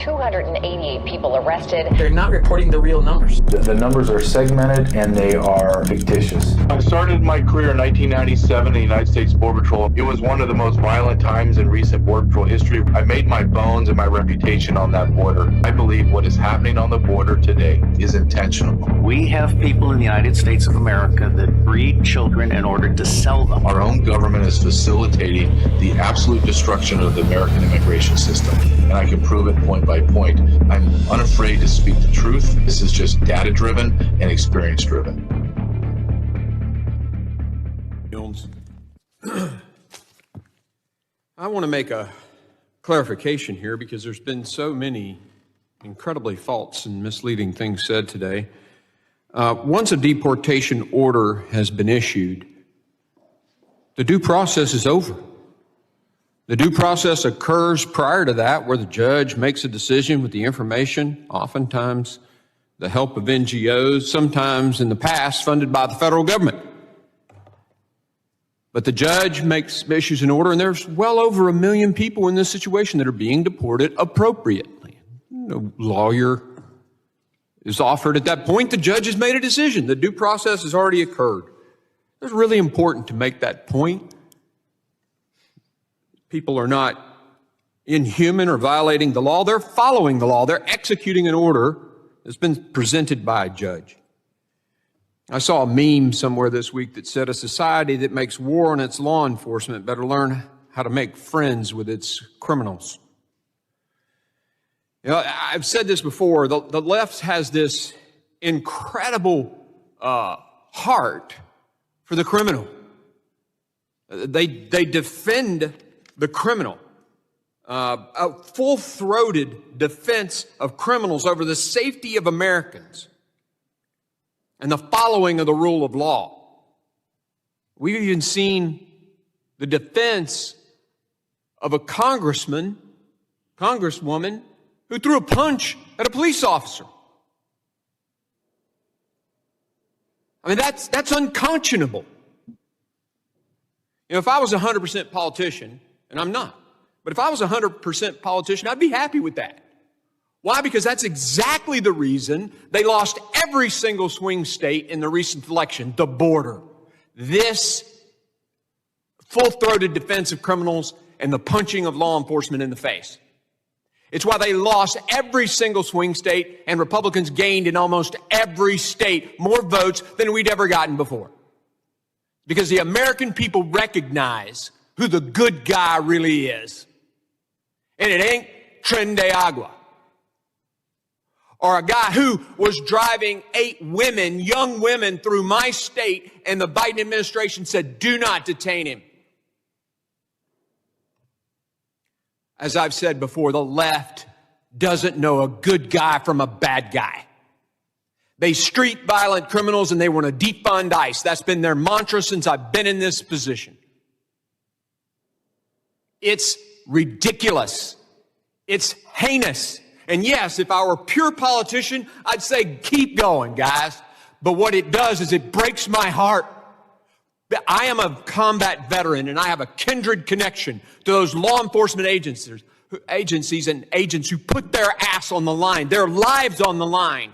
288 people arrested. They're not reporting the real numbers. The numbers are segmented and they are fictitious. I started my career in 1997 in the United States Border Patrol. It was one of the most violent times in recent Border Patrol history. I made my bones and my reputation on that border. I believe what is happening on the border today is intentional. We have people in the United States of America that breed children in order to sell them. Our own government is facilitating the absolute destruction of the American immigration system, and I can prove it point by point. I'm unafraid to speak the truth. This is just data-driven and experience-driven. I want to make a clarification here because there's been so many incredibly false and misleading things said today. Once a deportation order has been issued, the due process is over. The due process occurs prior to that, where the judge makes a decision with the information, oftentimes the help of NGOs, sometimes in the past funded by the federal government. But the judge issues an order, and there's well over 1 million people in this situation that are being deported appropriately. No lawyer is offered at that point. The judge has made a decision. The due process has already occurred. It's really important to make that point. People are not inhuman or violating the law. They're following the law. They're executing an order that's been presented by a judge. I saw a meme somewhere this week that said a society that makes war on its law enforcement better learn how to make friends with its criminals. You know, I've said this before, the left has this incredible heart for the criminal. They defend the criminal, a full-throated defense of criminals over the safety of Americans and the following of the rule of law. We've even seen the defense of a congresswoman who threw a punch at a police officer. I mean, that's unconscionable. You know, if I was a 100% politician, and I'm not, but if I was a 100% politician, I'd be happy with that. Why? Because that's exactly the reason they lost every single swing state in the recent election, the border. This full-throated defense of criminals and the punching of law enforcement in the face. It's why they lost every single swing state and Republicans gained in almost every state more votes than we'd ever gotten before. Because the American people recognize who the good guy really is. And it ain't Tren de Agua. Or a guy who was driving 8 women, young women, through my state, and the Biden administration said, do not detain him. As I've said before, the left doesn't know a good guy from a bad guy. They street violent criminals and they want to defund ICE. That's been their mantra since I've been in this position. It's ridiculous. It's heinous. And yes, if I were a pure politician, I'd say keep going, guys. But what it does is it breaks my heart. I am a combat veteran and I have a kindred connection to those law enforcement agencies and agents who put their ass on the line, their lives on the line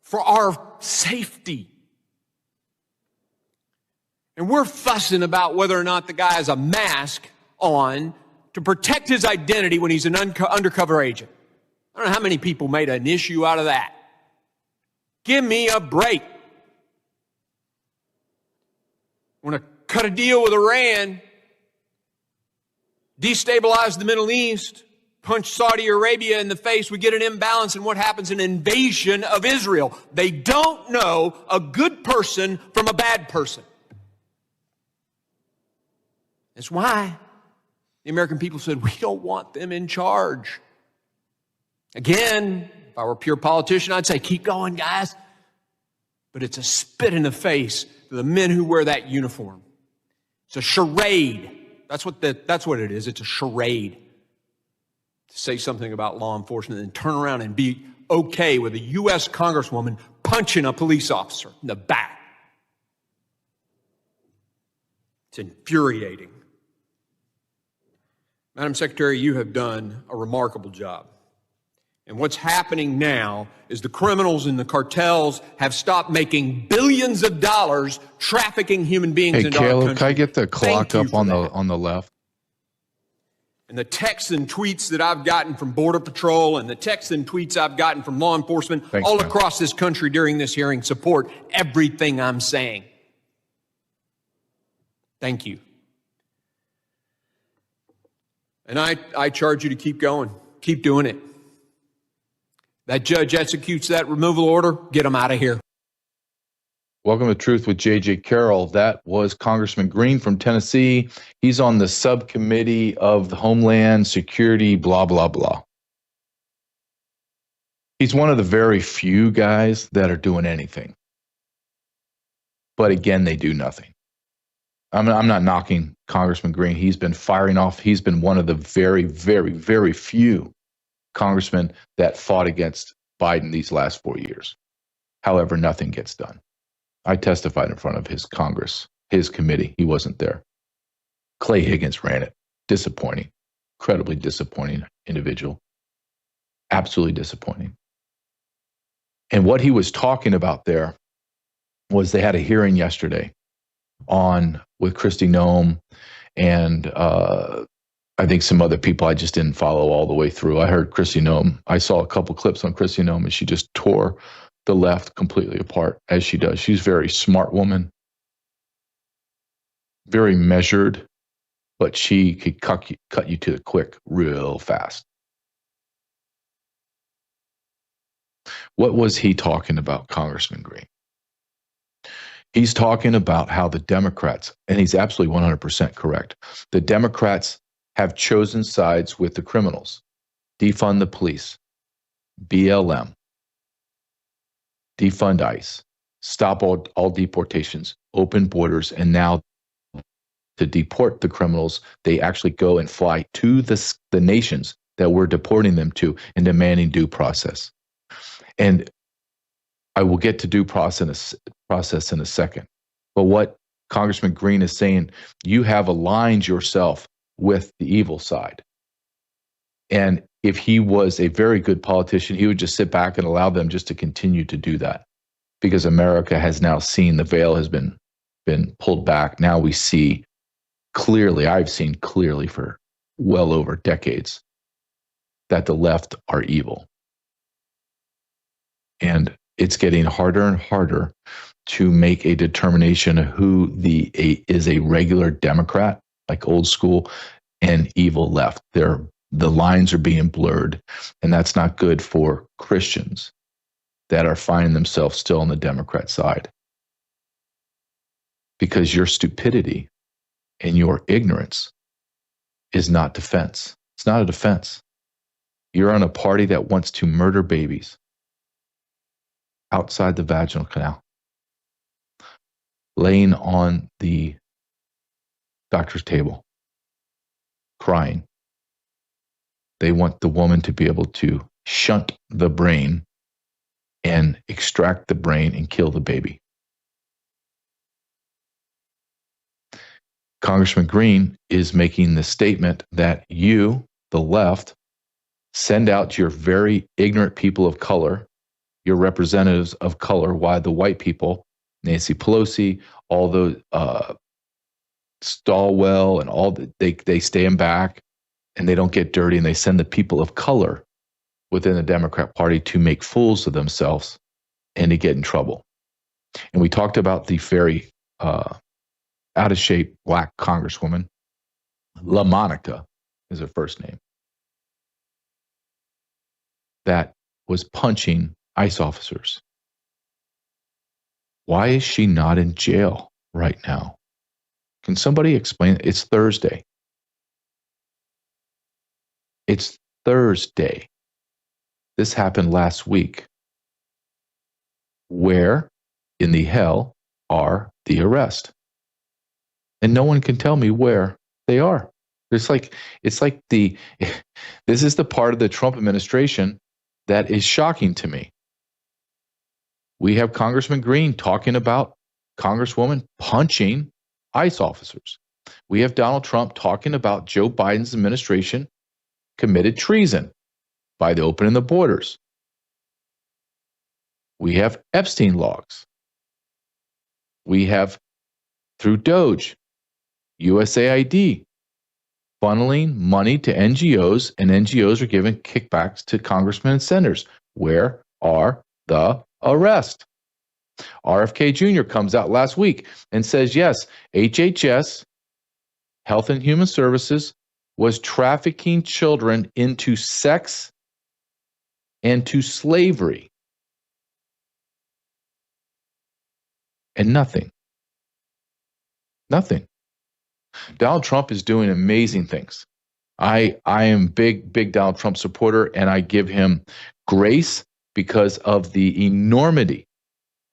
for our safety. And we're fussing about whether or not the guy has a mask on to protect his identity when he's an undercover agent. I don't know how many people made an issue out of that. Give me a break. Want to cut a deal with Iran, destabilize the Middle East, punch Saudi Arabia in the face, we get an imbalance, and what happens? An invasion of Israel. They don't know a good person from a bad person. That's why the American people said, we don't want them in charge. Again, if I were a pure politician, I'd say, keep going, guys. But it's a spit in the face to the men who wear that uniform. It's a charade. That's what it is. It's a charade. To say something about law enforcement and turn around and be okay with a U.S. Congresswoman punching a police officer in the back. It's infuriating. Madam Secretary, you have done a remarkable job. And what's happening now is the criminals and the cartels have stopped making billions of dollars trafficking human beings Hey, into our Caleb, country. can I get the Thank clock you up for on that. the left? And the texts and tweets that I've gotten from Border Patrol and the texts and tweets I've gotten from law enforcement Thanks, all man. across this country during this hearing support everything I'm saying. Thank you. And I charge you to keep going. Keep doing it. That judge executes that removal order, get him out of here. Welcome to Truth with J.J. Carrell. That was Congressman Green from Tennessee. He's on the subcommittee of the Homeland Security, blah, blah, blah. He's one of the very few guys that are doing anything. But again, they do nothing. I'm not knocking Congressman Green. He's been firing off. He's been one of the very, very, very few congressmen that fought against Biden these last 4 years. However, nothing gets done. I testified in front of his Congress, his committee. He wasn't there. Clay Higgins ran it. Disappointing. Incredibly disappointing individual. Absolutely disappointing. And what he was talking about there was they had a hearing yesterday with Kristi Noem and I think some other people I just didn't follow all the way through. I heard Kristi Noem. I saw a couple clips on Kristi Noem, and she just tore the left completely apart, as she does. She's a very smart woman, very measured, but she could cut you to the quick real fast. What was he talking about, Congressman Green? He's talking about how the Democrats, and he's absolutely 100% correct, the Democrats have chosen sides with the criminals. Defund the police, BLM, defund ICE, stop all deportations, open borders, and now to deport the criminals, they actually go and fly to the nations that we're deporting them to and demanding due process. And I will get to due process in a second. But what Congressman Green is saying, you have aligned yourself with the evil side. And if he was a very good politician, he would just sit back and allow them just to continue to do that. Because America has now seen the veil has been pulled back. Now we see clearly, I've seen clearly for well over decades, that the left are evil. And it's getting harder and harder to make a determination of who is a regular Democrat, like old school, and evil left. The lines are being blurred, and that's not good for Christians that are finding themselves still on the Democrat side. Because your stupidity and your ignorance is not defense. It's not a defense. You're on a party that wants to murder babies outside the vaginal canal, laying on the doctor's table, crying. They want the woman to be able to shunt the brain and extract the brain and kill the baby. Congressman Green is making the statement that you, the left, send out your very ignorant people of color, your representatives of color, why the white people, Nancy Pelosi, all the Stilwell and all they stand back and they don't get dirty, and they send the people of color within the Democrat Party to make fools of themselves and to get in trouble. And we talked about the very out of shape black congresswoman, LaMonica is her first name, that was punching ICE officers. Why is she not in jail right now? Can somebody explain? It's Thursday. It's Thursday. This happened last week. Where in the hell are the arrests? And no one can tell me where they are. This is the part of the Trump administration that is shocking to me. We have Congressman Green talking about Congresswoman punching ICE officers. We have Donald Trump talking about Joe Biden's administration committed treason by the opening the borders. We have Epstein logs. We have, through Doge, USAID, funneling money to NGOs, and NGOs are giving kickbacks to congressmen and senators. Where are the arrests? RFK Jr. comes out last week and says, yes, HHS, Health and Human Services, was trafficking children into sex and to slavery. And nothing. Nothing. Donald Trump is doing amazing things. I am big Donald Trump supporter, and I give him grace because of the enormity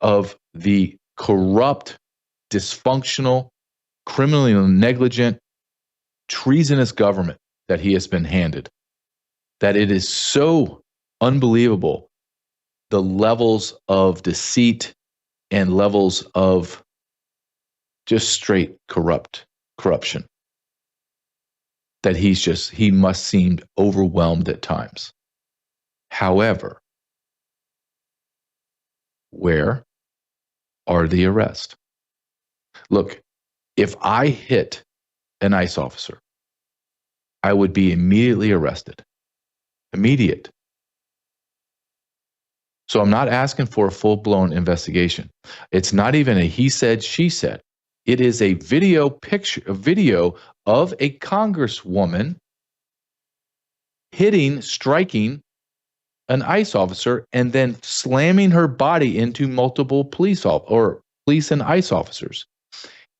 of the corrupt, dysfunctional, criminally negligent, treasonous government that he has been handed. That it is so unbelievable, the levels of deceit and levels of just straight corruption, that he must seem overwhelmed at times. However, where are the arrests? Look, if I hit an ICE officer, I would be immediately arrested. Immediate. So I'm not asking for a full-blown investigation. It's not even a he said, she said. It is a video of a congresswoman striking an ICE officer and then slamming her body into multiple police and ICE officers.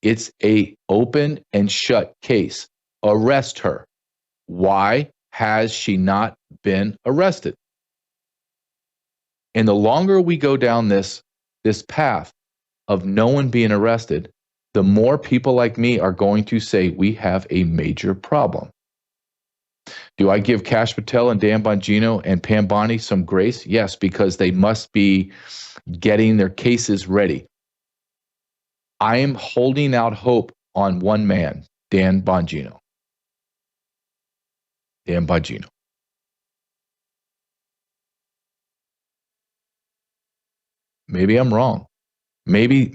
It's a open and shut case. Arrest her. Why has she not been arrested? And the longer we go down this path of no one being arrested, the more people like me are going to say we have a major problem. Do I give Kash Patel and Dan Bongino and Pam Bondi some grace? Yes, because they must be getting their cases ready. I am holding out hope on one man, Dan Bongino. Dan Bongino. Maybe I'm wrong. Maybe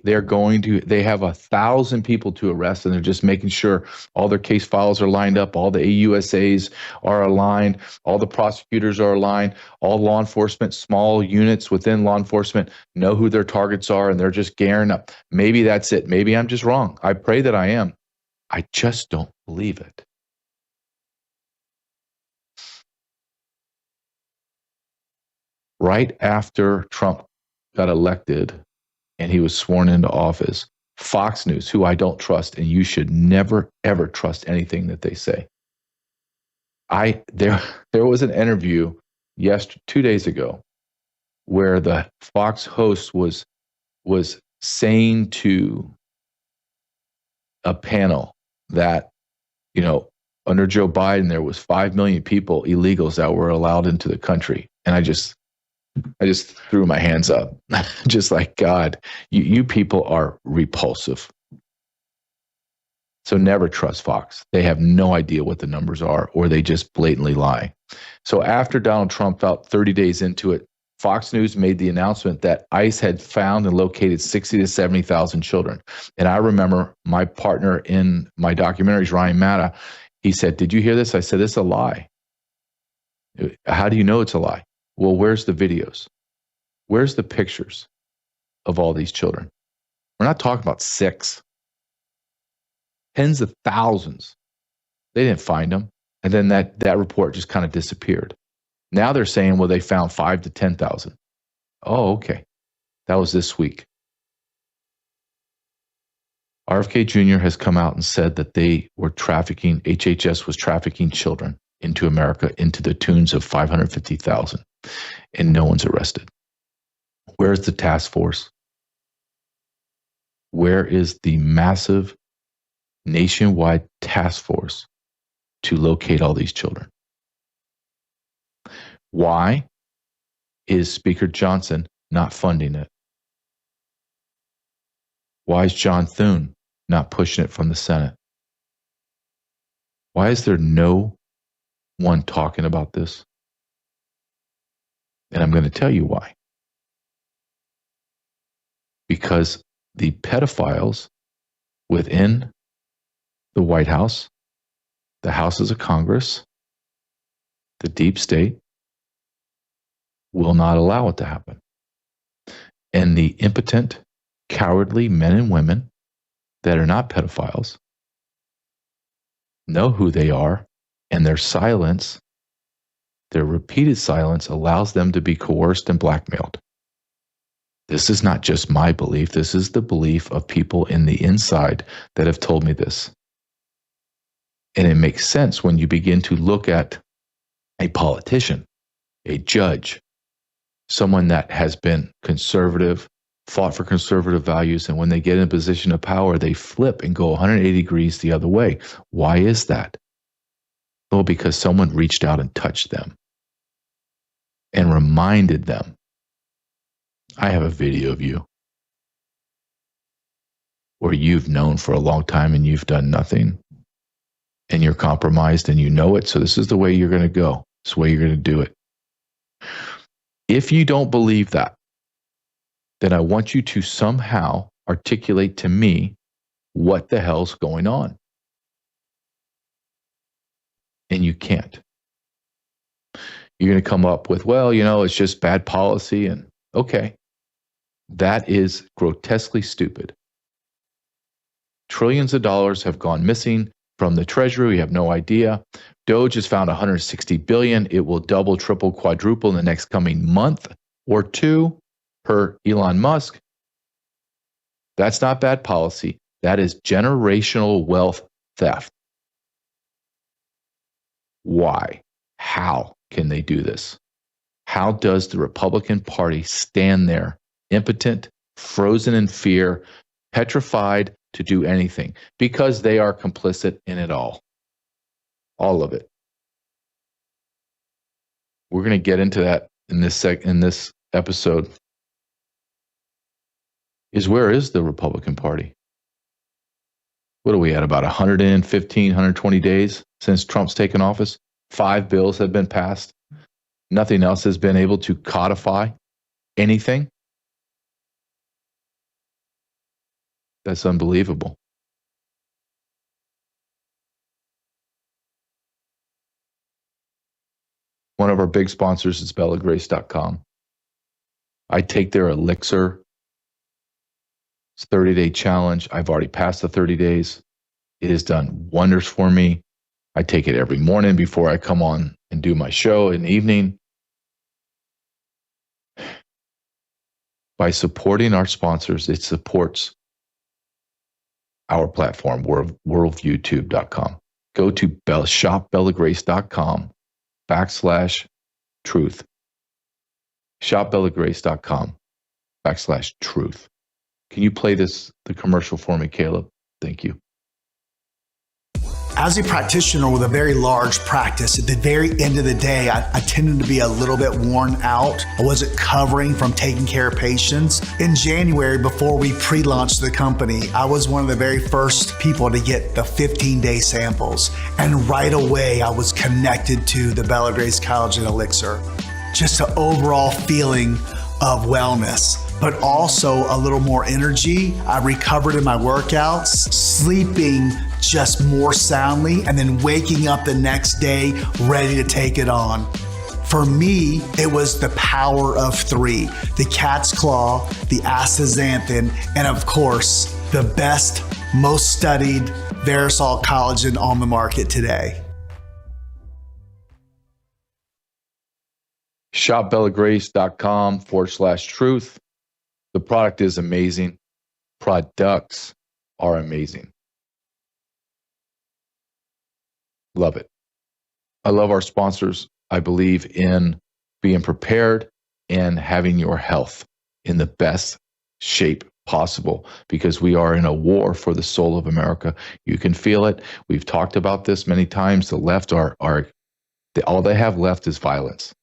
they're going to, they have 1,000 people to arrest and they're just making sure all their case files are lined up, all the AUSAs are aligned, all the prosecutors are aligned, all law enforcement, small units within law enforcement know who their targets are and they're just gearing up. Maybe that's it. Maybe I'm just wrong. I pray that I am. I just don't believe it. Right after Trump got elected and he was sworn into office, Fox News, who I don't trust, and you should never, ever trust anything that they say. There was an interview 2 days ago where the Fox host was saying to a panel that, under Joe Biden, there was 5 million people, illegals, that were allowed into the country. And I just threw my hands up, just like, God, you people are repulsive. So never trust Fox. They have no idea what the numbers are, or they just blatantly lie. So after Donald Trump, about 30 days into it, Fox News made the announcement that ICE had found and located 60 to 70,000 children. And I remember my partner in my documentaries, Ryan Matta, he said, "Did you hear this?" I said, "It's a lie." "How do you know it's a lie?" "Well, where's the videos? Where's the pictures of all these children?" We're not talking about 6. Tens of thousands. They didn't find them. And then that report just kind of disappeared. Now they're saying, well, they found 5 to 10,000. Oh, okay. That was this week. RFK Jr. has come out and said that HHS was trafficking children into America into the tunes of 550,000, and no one's arrested. Where's the task force? Where is the massive nationwide task force to locate all these children? Why is Speaker Johnson not funding it? Why is John Thune not pushing it from the Senate? Why is there no one talking about this? And I'm going to tell you why. Because the pedophiles within the White House, the houses of Congress, the deep state, will not allow it to happen. And the impotent, cowardly men and women that are not pedophiles know who they are, and their silence, their repeated silence, allows them to be coerced and blackmailed. This is not just my belief. This is the belief of people in the inside that have told me this. And it makes sense when you begin to look at a politician, a judge, someone that has been conservative, fought for conservative values, and when they get in a position of power, they flip and go 180 degrees the other way. Why is that? Well, because someone reached out and touched them and reminded them, I have a video of you where you've known for a long time and you've done nothing, and you're compromised and you know it, so this is the way you're going to go. This is the way you're going to do it. If you don't believe that, then I want you to somehow articulate to me what the hell's going on. And you can't. You're going to come up with, well, it's just bad policy. And okay, that is grotesquely stupid. Trillions of dollars have gone missing from the Treasury. We have no idea. Doge has found 160 billion. It will double, triple, quadruple in the next coming month or two, per Elon Musk. That's not bad policy. That is generational wealth theft. Why? How can they do this? How does the Republican Party stand there, impotent, frozen in fear, petrified to do anything? Because they are complicit in it all. All of it. We're going to get into that in this episode. Where is the Republican Party? What are we at, about 115, 120 days since Trump's taken office? 5 bills have been passed. Nothing else has been able to codify anything. That's unbelievable. One of our big sponsors is bellagrace.com. I take their elixir. It's a 30-day challenge. I've already passed the 30 days. It has done wonders for me. I take it every morning before I come on and do my show in the evening. By supporting our sponsors, it supports our platform, worldviewtube.com. Go to shopbellagrace.com/truth. Shopbellagrace.com/truth. Can you play the commercial for me, Caleb? Thank you. As a practitioner with a very large practice, at the very end of the day, I tended to be a little bit worn out. I wasn't covering from taking care of patients. In January, before we pre-launched the company, I was one of the very first people to get the 15-day samples. And right away, I was connected to the Bella Grace Collagen Elixir. Just an overall feeling of wellness, but also a little more energy. I recovered in my workouts, sleeping just more soundly, and then waking up the next day ready to take it on. For me, it was the power of 3, the cat's claw, the astaxanthin, and of course, the best, most studied Verisol collagen on the market today. shopbellagrace.com/truth. The product is amazing. Products are amazing. Love it. I love our sponsors. I believe in being prepared and having your health in the best shape possible, because we are in a war for the soul of America. You can feel it. We've talked about this many times. The left all they have left is violence.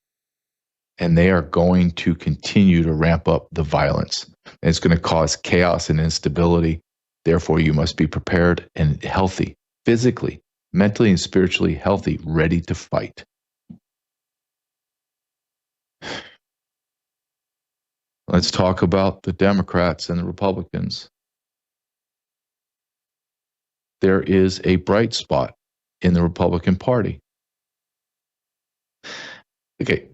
And they are going to continue to ramp up the violence. And it's going to cause chaos and instability Therefore, you must be prepared and healthy, physically, mentally, and spiritually healthy, ready to fight. Let's talk about the Democrats and the Republicans. There is a bright spot in the Republican Party. Okay.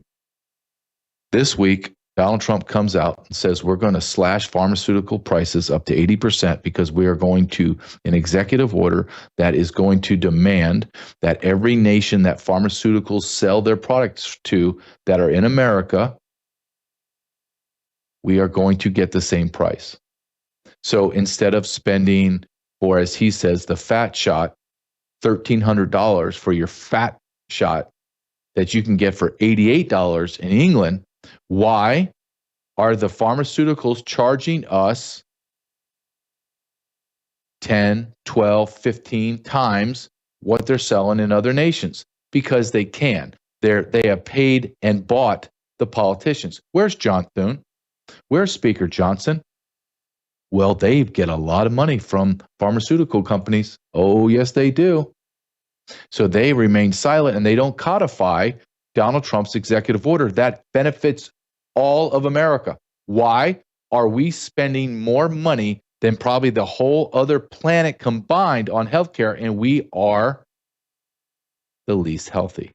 This week, Donald Trump comes out and says we're going to slash pharmaceutical prices up to 80% because we are going to, an executive order that is going to demand that every nation that pharmaceuticals sell their products to that are in America, we are going to get the same price. So instead of spending, or as he says, the fat shot, $1,300 for your fat shot that you can get for $88 in England, why are the pharmaceuticals charging us 10, 12, 15 times what they're selling in other nations? Because they can. They have paid and bought the politicians. Where's John Thune? Where's Speaker Johnson? Well, they get a lot of money from pharmaceutical companies. Oh, yes, they do. So they remain silent and they don't codify Donald Trump's executive order that benefits all of America. Why are we spending more money than probably the whole other planet combined on healthcare, and we are the least healthy?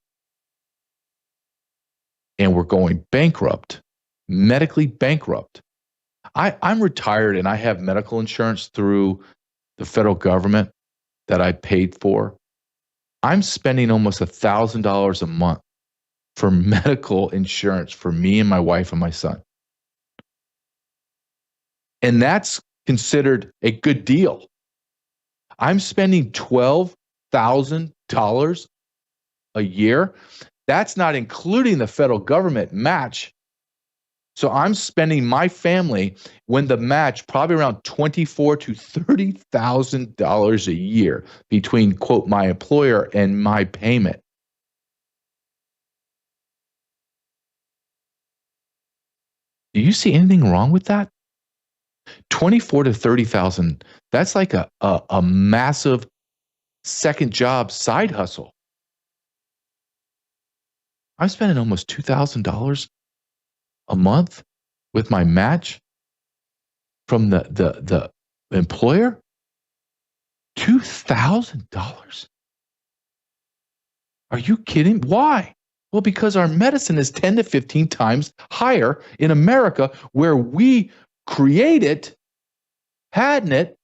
And we're going bankrupt, medically bankrupt. I'm retired and I have medical insurance through the federal government that I paid for. I'm spending almost $1,000 a month for medical insurance for me and my wife and my son. And that's considered a good deal. I'm spending $12,000 a year. That's not including the federal government match. So I'm spending my family, when the match, probably around $24,000 to $30,000 a year between, quote, my employer and my payment. Do you see anything wrong with that? 24 to 30,000. That's like a massive second job side hustle. I'm spending almost $2,000 a month with my match from the employer. $2,000. Are you kidding? Why? Well, because our medicine is 10 to 15 times higher in America, where we create it, patent it,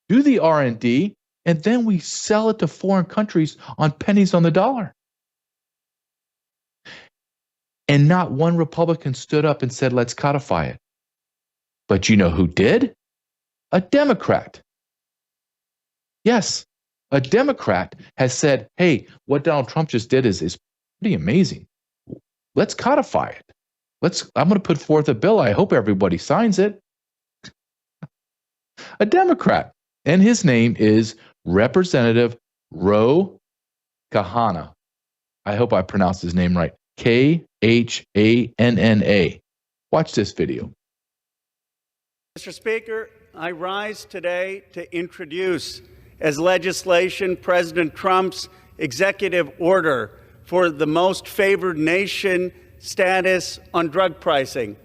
do the R&D, and then we sell it to foreign countries on pennies on the dollar. And not one Republican stood up and said, let's codify it. But you know who did? A Democrat. Yes, a Democrat has said, hey, what Donald Trump just did is pretty amazing. Let's codify it. I'm going to put forth a bill. I hope everybody signs it. A Democrat. And his name is Representative Ro Khanna. I hope I pronounced his name right. Khanna. Watch this video. Mr. Speaker, I rise today to introduce as legislation President Trump's executive order for the most favored nation status on drug pricing.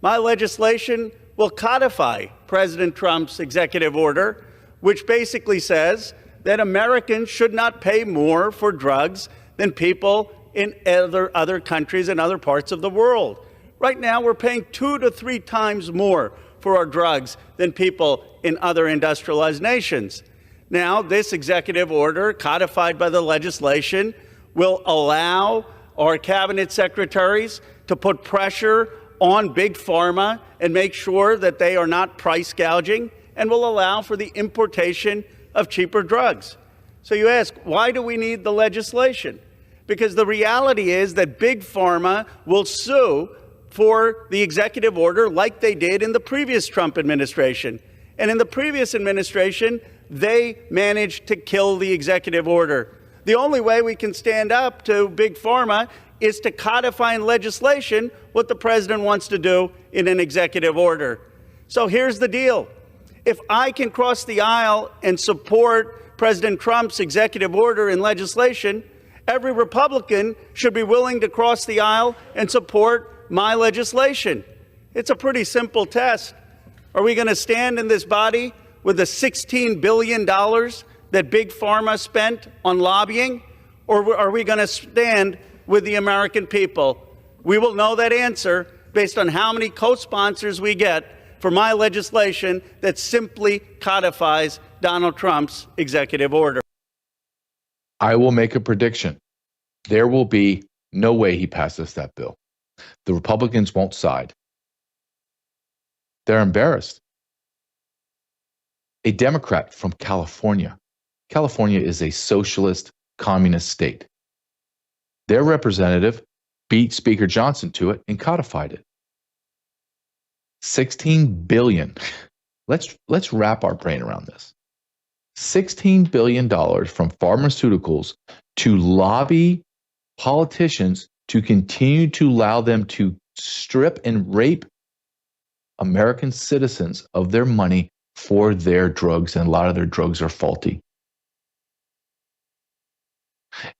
My legislation will codify President Trump's executive order, which basically says that Americans should not pay more for drugs than people in other countries and other parts of the world. Right now, we're paying 2 to 3 times more for our drugs than people in other industrialized nations. Now, this executive order, codified by the legislation, will allow our cabinet secretaries to put pressure on big pharma and make sure that they are not price gouging, and will allow for the importation of cheaper drugs. So you ask, why do we need the legislation? Because the reality is that big pharma will sue for the executive order like they did in the previous Trump administration. And in the previous administration, they managed to kill the executive order. The only way we can stand up to big pharma is to codify in legislation what the president wants to do in an executive order. So here's the deal. If I can cross the aisle and support President Trump's executive order and legislation, every Republican should be willing to cross the aisle and support my legislation. It's a pretty simple test. Are we going to stand in this body with the $16 billion that Big Pharma spent on lobbying, or are we going to stand with the American people? We will know that answer based on how many co-sponsors we get for my legislation that simply codifies Donald Trump's executive order. I will make a prediction. There will be no way he passes that bill. The Republicans won't side. They're embarrassed. A Democrat from California. California is a socialist communist state. Their representative beat Speaker Johnson to it and codified it. $16 billion. Let's wrap our brain around this. $16 billion from pharmaceuticals to lobby politicians to continue to allow them to strip and rape American citizens of their money for their drugs, and a lot of their drugs are faulty.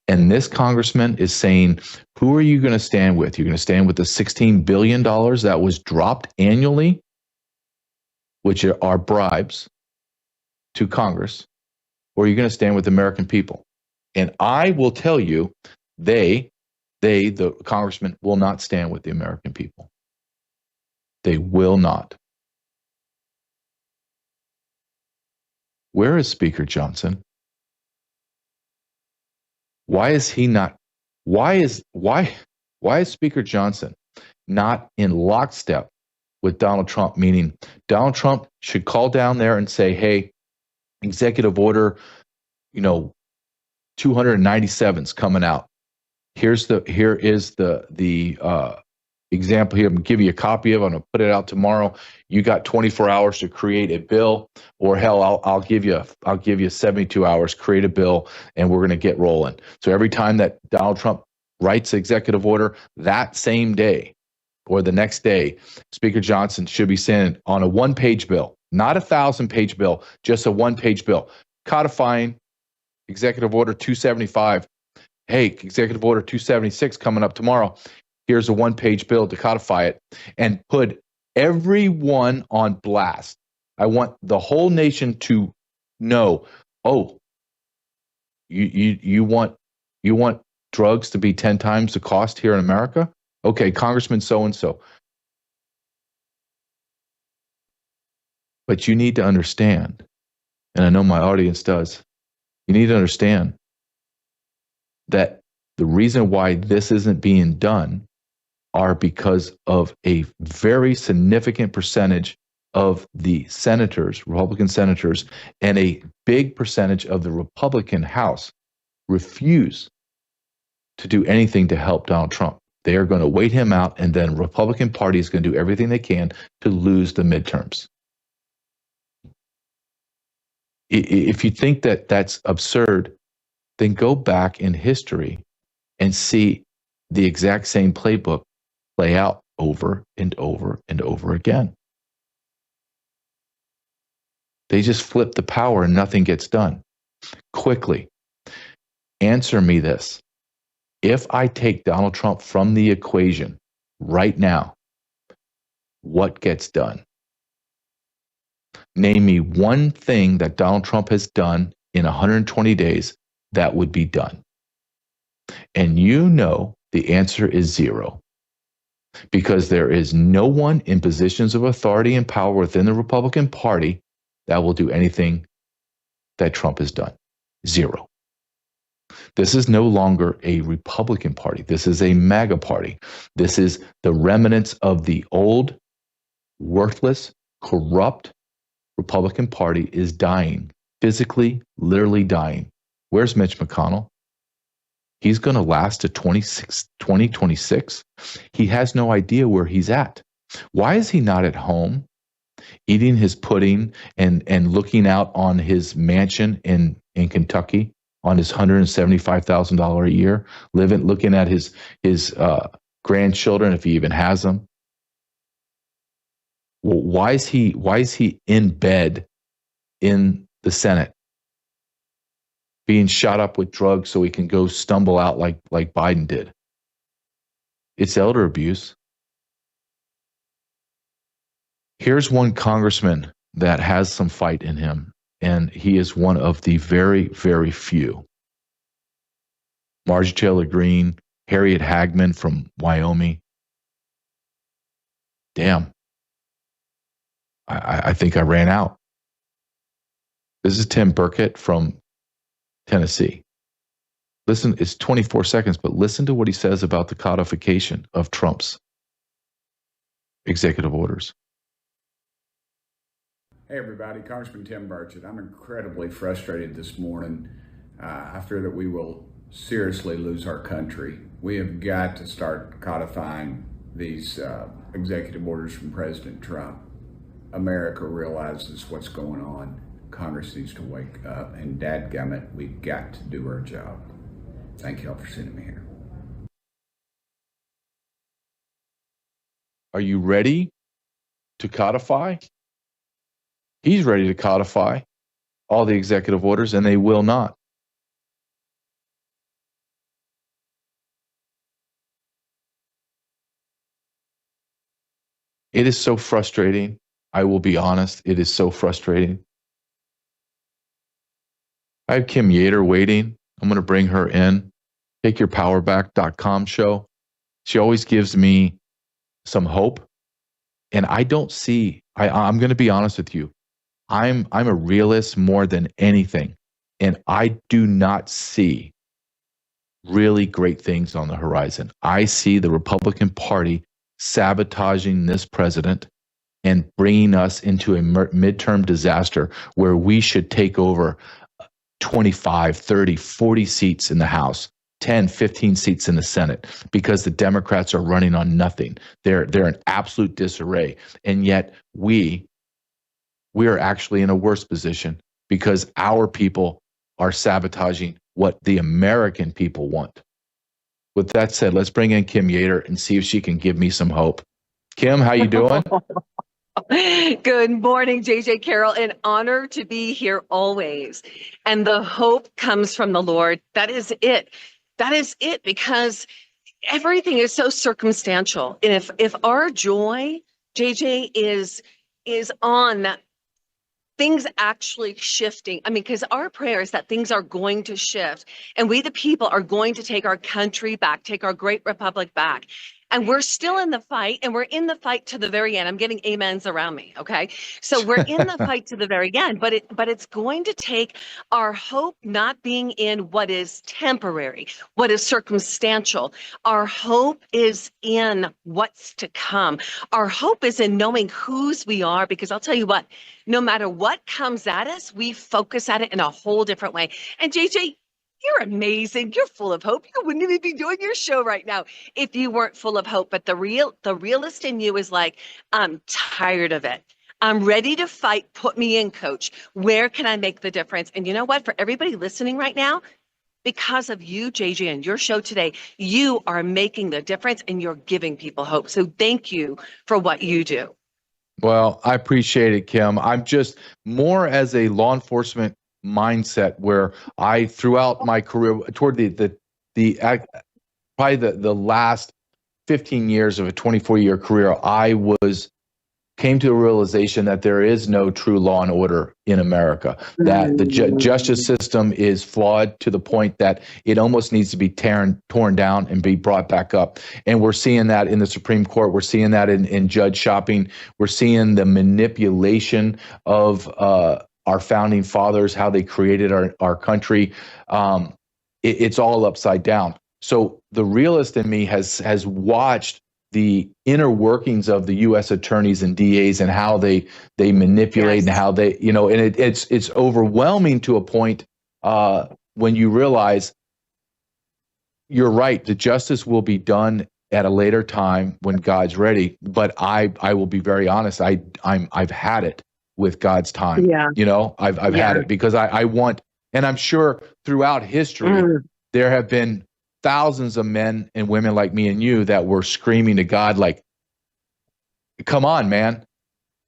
And this congressman is saying, who are you going to stand with? You're going to stand with the $16 billion that was dropped annually, which are bribes to Congress, or are you going to stand with the American people? And I will tell you, the congressman, will not stand with the American people. They will not. Where is Speaker Johnson? Why is he not? Why is Speaker Johnson not in lockstep with Donald Trump? Meaning Donald Trump should call down there and say, "Hey, executive order, 297's coming out. Here is the example here. I'm gonna give you a copy of it. I'm gonna put it out tomorrow. You got 24 hours to create a bill, or hell, I'll give you 72 hours, create a bill, and we're gonna get rolling." So every time that Donald Trump writes executive order, that same day or the next day, Speaker Johnson should be sent on a one-page bill, not a 1,000-page bill, just a one-page bill, codifying executive order 275. Hey, executive order 276 coming up tomorrow. Here's a one-page bill to codify it and put everyone on blast. I want the whole nation to know, oh, you want drugs to be 10 times the cost here in America? Okay, Congressman so-and-so. But you need to understand, and I know my audience does, you need to understand that the reason why this isn't being done are because of a very significant percentage of the senators, Republican senators, and a big percentage of the Republican House refuse to do anything to help Donald Trump. They are going to wait him out, and then Republican Party is going to do everything they can to lose the midterms. If you think that that's absurd, then go back in history and see the exact same playbook play out over and over and over again. They just flip the power and nothing gets done. Quickly, answer me this. If I take Donald Trump from the equation right now, what gets done? Name me one thing that Donald Trump has done in 120 days that would be done. And you know the answer is zero. Because there is no one in positions of authority and power within the Republican Party that will do anything that Trump has done. Zero. This is no longer a Republican Party. This is a MAGA party. This is the remnants of the old, worthless, corrupt Republican Party is dying, physically, literally dying. Where's Mitch McConnell? He's going to last to 2026. He has no idea where he's at. Why is he not at home eating his pudding and looking out on his mansion in Kentucky on his $175,000 a year, looking at his grandchildren if he even has them? Well, why is he in bed in the Senate, being shot up with drugs so he can go stumble out like Biden did. It's elder abuse. Here's one congressman that has some fight in him, and he is one of the very, very few. Marjorie Taylor Greene, Harriet Hagman from Wyoming. Damn. I think I ran out. This is Tim Burkett from Tennessee. Listen, it's 24 seconds, but listen to what he says about the codification of Trump's executive orders. Hey everybody, Congressman Tim Burchett. I'm incredibly frustrated this morning. I fear that we will seriously lose our country. We have got to start codifying these executive orders from President Trump. America realizes what's going on. Congress needs to wake up, and dadgummit, we've got to do our job. Thank you all for sending me here. Are you ready to codify? He's ready to codify all the executive orders, and they will not. It is so frustrating. I will be honest. It is so frustrating. I have Kim Yater waiting. I'm going to bring her in. TakeYourPowerBack.com show. She always gives me some hope. And I don't see, I'm going to be honest with you. I'm a realist more than anything. And I do not see really great things on the horizon. I see the Republican Party sabotaging this president and bringing us into a midterm disaster where we should take over 25, 30, 40 seats in the House, 10, 15 seats in the Senate, because the Democrats are running on nothing. They're in absolute disarray. And yet we are actually in a worse position because our people are sabotaging what the American people want. With that said, let's bring in Kim Yater and see if she can give me some hope. Kim, how you doing? Good morning, JJ Carrell. An honor to be here always. And the hope comes from the Lord. That is it. That is it, because everything is so circumstantial. And if our joy, JJ, is on that, things actually shifting. I mean, because our prayer is that things are going to shift, and we, the people, are going to take our country back, take our great republic back. And we're still in the fight, and we're in the fight to the very end. I'm getting amens around me, okay? So we're in the fight to the very end, but it's going to take our hope not being in what is temporary, what is circumstantial. Our hope is in what's to come. Our hope is in knowing whose we are, because I'll tell you what, no matter what comes at us, we focus at it in a whole different way. And JJ, you're amazing. You're full of hope. You wouldn't even be doing your show right now if you weren't full of hope. But the realist in you is like, I'm tired of it. I'm ready to fight. Put me in, coach. Where can I make the difference? And you know what? For everybody listening right now, because of you, JJ, and your show today, you are making the difference and you're giving people hope. So thank you for what you do. Well, I appreciate it, Kim. I'm just more as a law enforcement mindset where I, throughout my career, toward the probably the last 15 years of a 24-year career, I came to a realization that there is no true law and order in America, that the justice system is flawed to the point that it almost needs to be torn down and be brought back up. And we're seeing that in the Supreme Court. We're seeing that in judge shopping. We're seeing the manipulation of our founding fathers, how they created our country. It's all upside down. So the realist in me has watched the inner workings of the U.S. attorneys and DAs and how they manipulate, yes, and how they, and it's overwhelming to a point when you realize you're right. The justice will be done at a later time when God's ready. But I will be very honest. I've had it with God's time. Yeah. I've had it because I want, and I'm sure throughout history, there have been thousands of men and women like me and you that were screaming to God, like, come on, man,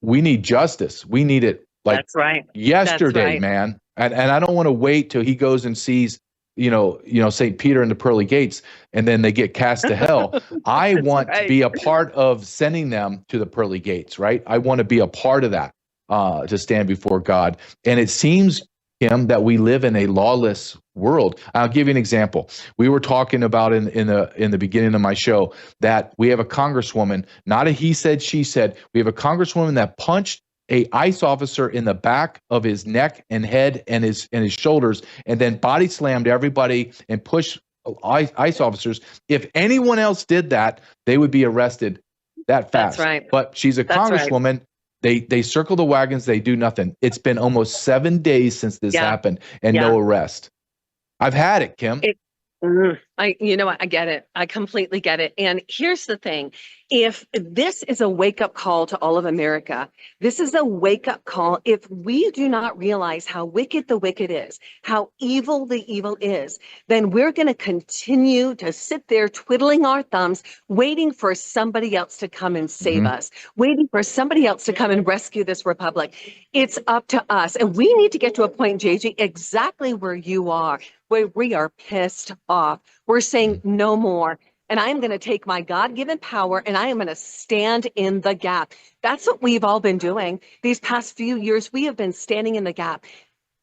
we need justice. We need it like That's right. yesterday, right. man. And I don't want to wait till he goes and sees, St. Peter and the pearly gates, and then they get cast to hell. I want to be a part of sending them to the pearly gates, right? I want to be a part of that, to stand before God. And it seems, Kim, that we live in a lawless world. I'll give you an example. We were talking about in the beginning of my show that we have a congresswoman, not a he said, she said. We have a congresswoman that punched a ICE officer in the back of his neck and head and his shoulders, and then body slammed everybody and pushed ICE officers. If anyone else did that, they would be arrested that fast. That's right. But she's a congresswoman. They circle the wagons. They do nothing. It's been almost 7 days since this happened, and no arrest. I've had it, Kim. I get it. I completely get it. And here's the thing. If this is a wake-up call to all of America, this is a wake-up call. If we do not realize how wicked the wicked is, how evil the evil is, then we're going to continue to sit there twiddling our thumbs, waiting for somebody else to come and save us, waiting for somebody else to come and rescue this republic. It's up to us. And we need to get to a point, JJ, exactly where you are, where we are pissed off. We're saying no more. And I am going to take my God-given power and I am going to stand in the gap. That's what we've all been doing. These past few years, we have been standing in the gap.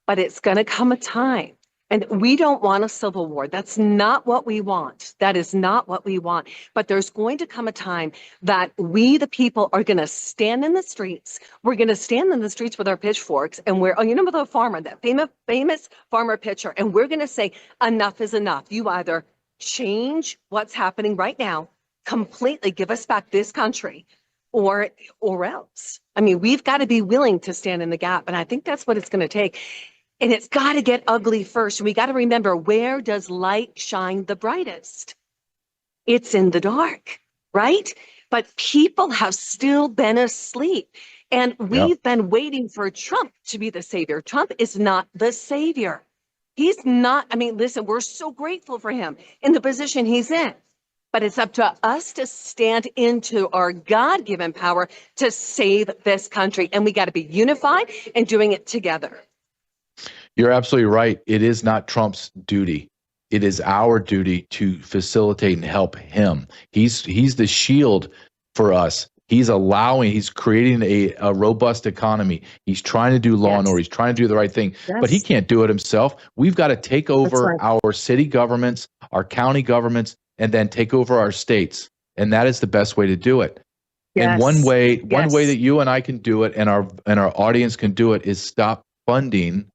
But it's going to come a time. And we don't want a civil war. That's not what we want. That is not what we want. But there's going to come a time that we, the people, are going to stand in the streets. We're going to stand in the streets with our pitchforks. And we're, the farmer, that famous farmer pitcher. And we're going to say, enough is enough. You either change what's happening right now, completely give us back this country, or else. I mean, we've got to be willing to stand in the gap. And I think that's what it's going to take. And it's got to get ugly first. We got to remember, where does light shine the brightest? It's in the dark, right? But people have still been asleep. And we've been waiting for Trump to be the savior. Trump is not the savior. He's not. I mean, listen, we're so grateful for him in the position he's in. But it's up to us to stand into our God-given power to save this country. And we got to be unified and doing it together. You're absolutely right. It is not Trump's duty. It is our duty to facilitate and help him. He's the shield for us. He's creating a robust economy. He's trying to do law and order. He's trying to do the right thing, but he can't do it himself. We've got to take over our city governments, our county governments, and then take over our states. And that is the best way to do it. And one way that you and I can do it, and our audience can do it, is stop funding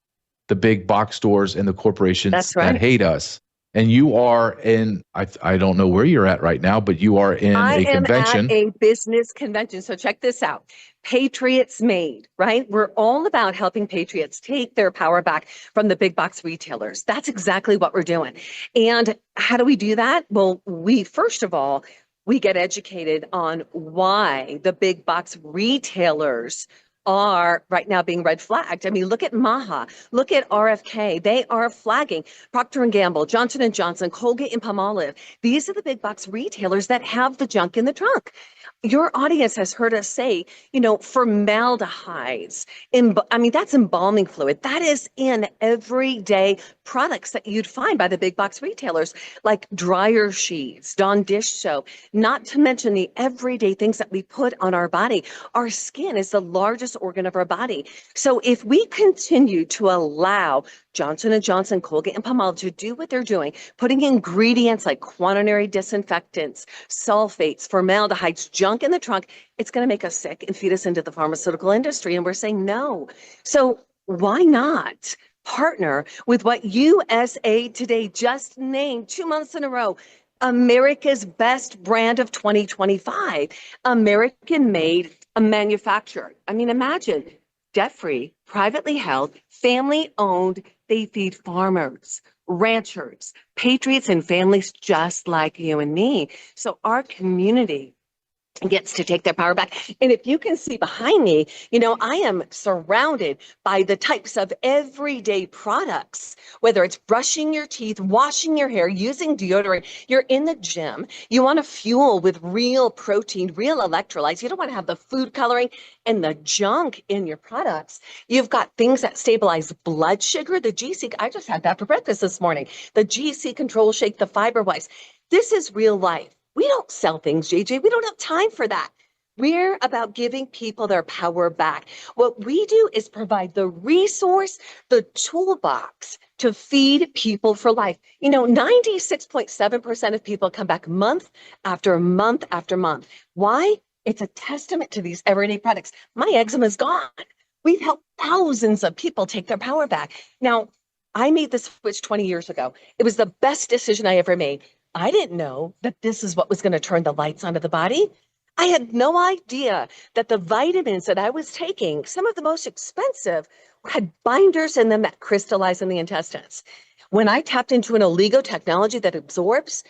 the big box stores and the corporations that hate us. And you are in, I don't know where you're at right now, but you are in a convention. I am at a business convention. So check this out. Patriots Made, right? We're all about helping patriots take their power back from the big box retailers. That's exactly what we're doing. And how do we do that? Well, first of all, we get educated on why the big box retailers are right now being red flagged. I mean, look at Maha, look at RFK. They are flagging Procter & Gamble, Johnson & Johnson, Colgate and Palmolive. These are the big box retailers that have the junk in the trunk. Your audience has heard us say, formaldehydes. That's embalming fluid. That is in everyday products that you'd find by the big box retailers, like dryer sheets, Dawn dish soap, not to mention the everyday things that we put on our body. Our skin is the largest organ of our body. So if we continue to allow Johnson & Johnson, Colgate, and Palmolive to do what they're doing, putting ingredients like quaternary disinfectants, sulfates, formaldehydes, junk in the trunk, it's going to make us sick and feed us into the pharmaceutical industry. And we're saying no. So why not partner with what USA Today just named 2 months in a row America's best brand of 2025, American-made, manufactured. I mean, imagine, debt-free, privately held, family-owned. They feed farmers, ranchers, patriots, and families just like you and me. So our community gets to take their power back. And if you can see behind me, I am surrounded by the types of everyday products, whether it's brushing your teeth, washing your hair, using deodorant, you're in the gym, you want to fuel with real protein, real electrolytes. You don't want to have the food coloring and the junk in your products. You've got things that stabilize blood sugar, the GC, I just had that for breakfast this morning, the GC Control Shake, the Fiber Wise. This is real life. We don't sell things, JJ. We don't have time for that. We're about giving people their power back. What we do is provide the resource, the toolbox to feed people for life. 96.7% of people come back month after month after month. Why? It's a testament to these everyday products. My eczema is gone. We've helped thousands of people take their power back. Now, I made this switch 20 years ago. It was the best decision I ever made. I didn't know that this is what was going to turn the lights onto the body. I had no idea that the vitamins that I was taking, some of the most expensive, had binders in them that crystallize in the intestines. When I tapped into an oligo technology that absorbs,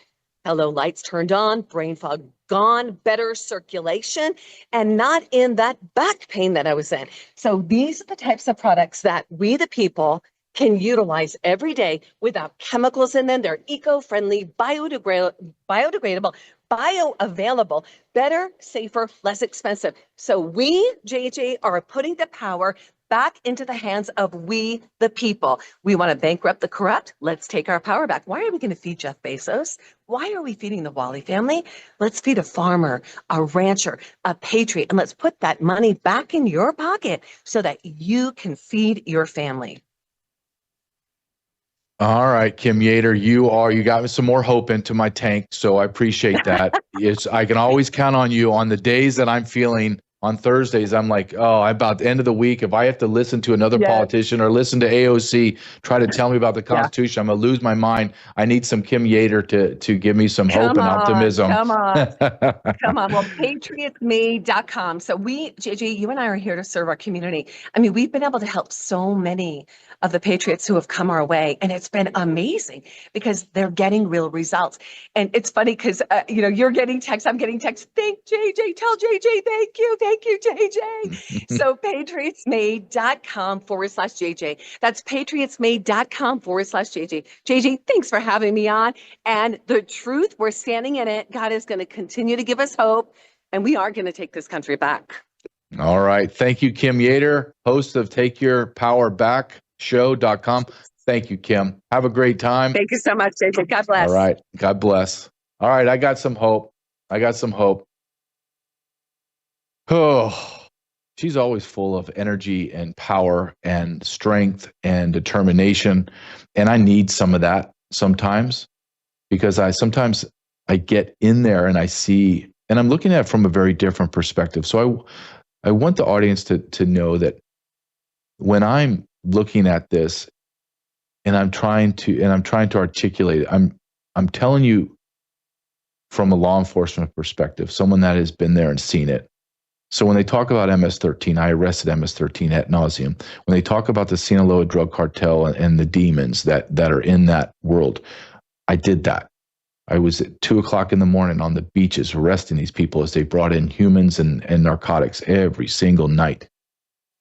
hello, lights turned on, brain fog gone, better circulation, and not in that back pain that I was in. So these are the types of products that we, the people, can utilize every day without chemicals in them. They're eco-friendly, biodegradable, bioavailable, better, safer, less expensive. So we, JJ, are putting the power back into the hands of we, the people. We want to bankrupt the corrupt. Let's take our power back. Why are we going to feed Jeff Bezos? Why are we feeding the Wally family? Let's feed a farmer, a rancher, a patriot, and let's put that money back in your pocket so that you can feed your family. All right, Kim Yater, you got me some more hope into my tank, so I appreciate that. I can always count on you on the days that I'm feeling. On Thursdays, I'm like, about the end of the week, if I have to listen to another politician or listen to AOC try to tell me about the Constitution, I'm going to lose my mind. I need some Kim Yater to give me some hope and optimism. Come on. Well, patriotsmade.com. So JJ, you and I are here to serve our community. I mean, we've been able to help so many of the patriots who have come our way, and it's been amazing because they're getting real results. And it's funny because, you're getting texts, I'm getting texts. Thank JJ, tell JJ, thank you, JJ. So patriotsmade.com/JJ. That's patriotsmade.com/JJ. JJ, thanks for having me on. And the truth, we're standing in it. God is going to continue to give us hope, and we are going to take this country back. All right. Thank you, Kim Yater, host of Take Your Power Back Show.com. Thank you, Kim. Have a great time. Thank you so much, JJ. God bless. All right. God bless. All right. I got some hope. Oh, she's always full of energy and power and strength and determination. And I need some of that sometimes because sometimes I get in there and I see, and I'm looking at it from a very different perspective. So I want the audience to know that when I'm looking at this and I'm trying to articulate it, I'm telling you from a law enforcement perspective, someone that has been there and seen it. So when they talk about MS-13, I arrested MS-13 ad nauseum. When they talk about the Sinaloa drug cartel and the demons that are in that world, I did that. I was at 2:00 in the morning on the beaches arresting these people as they brought in humans and narcotics every single night.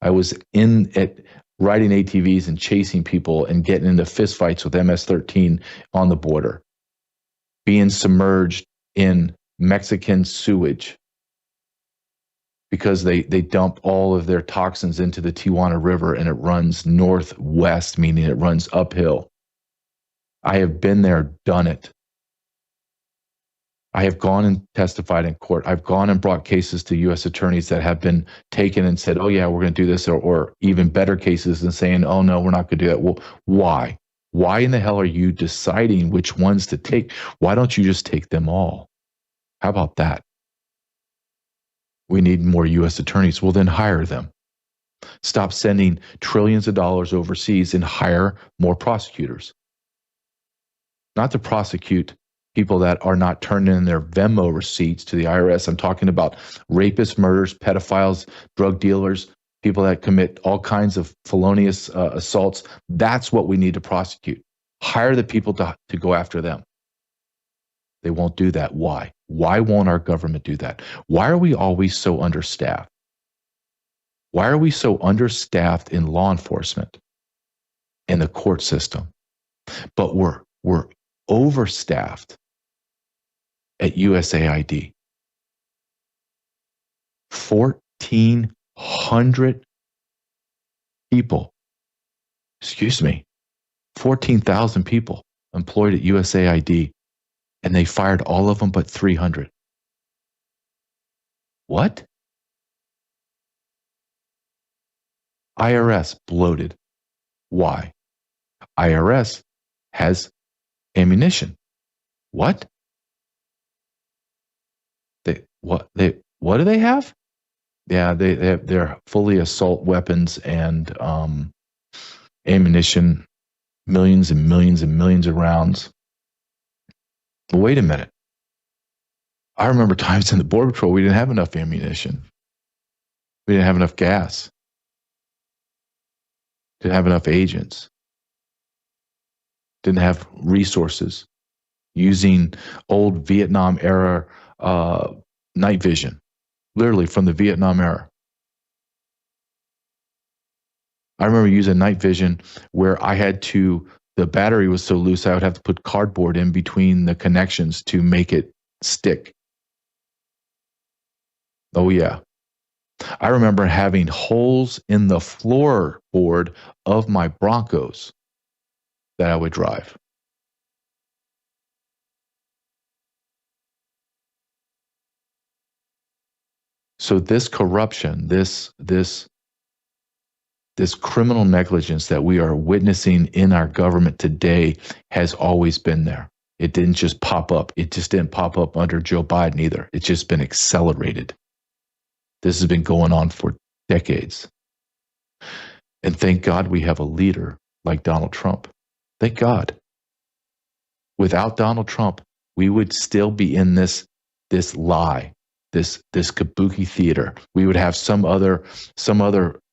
I was riding ATVs and chasing people and getting into fistfights with MS-13 on the border, being submerged in Mexican sewage because they dump all of their toxins into the Tijuana River and it runs northwest, meaning it runs uphill. I have been there, done it. I have gone and testified in court. I've gone and brought cases to U.S. attorneys that have been taken and said, oh, yeah, we're going to do this, or even better cases and saying, oh, no, we're not going to do that. Well, why? Why in the hell are you deciding which ones to take? Why don't you just take them all? How about that? We need more U.S. attorneys. Well, then hire them. Stop sending trillions of dollars overseas and hire more prosecutors. Not to prosecute people that are not turning in their Venmo receipts to the IRS. I'm talking about rapists, murderers, pedophiles, drug dealers, people that commit all kinds of felonious assaults. That's what we need to prosecute. Hire the people to go after them. They won't do that. Why? Why won't our government do that? Why are we always so understaffed? Why are we so understaffed in law enforcement and the court system? But we're overstaffed at USAID. 1,400 people, 14,000 people employed at USAID, and they fired all of them but 300. What? IRS bloated. Why? IRS has ammunition. What? What do they have? Yeah, they're fully assault weapons and ammunition, millions and millions and millions of rounds. But wait a minute. I remember times in the Border Patrol we didn't have enough ammunition. We didn't have enough gas. Didn't have enough agents. Didn't have resources. Using old Vietnam era night vision, literally from the Vietnam era. I remember using night vision where the battery was so loose I would have to put cardboard in between the connections to make it stick. Oh yeah. I remember having holes in the floorboard of my Broncos that I would drive. So this corruption, this criminal negligence that we are witnessing in our government today has always been there. It didn't just pop up. It just didn't pop up under Joe Biden either. It's just been accelerated. This has been going on for decades. And thank God we have a leader like Donald Trump. Thank God. Without Donald Trump, we would still be in this lie, this kabuki theater. We would have some other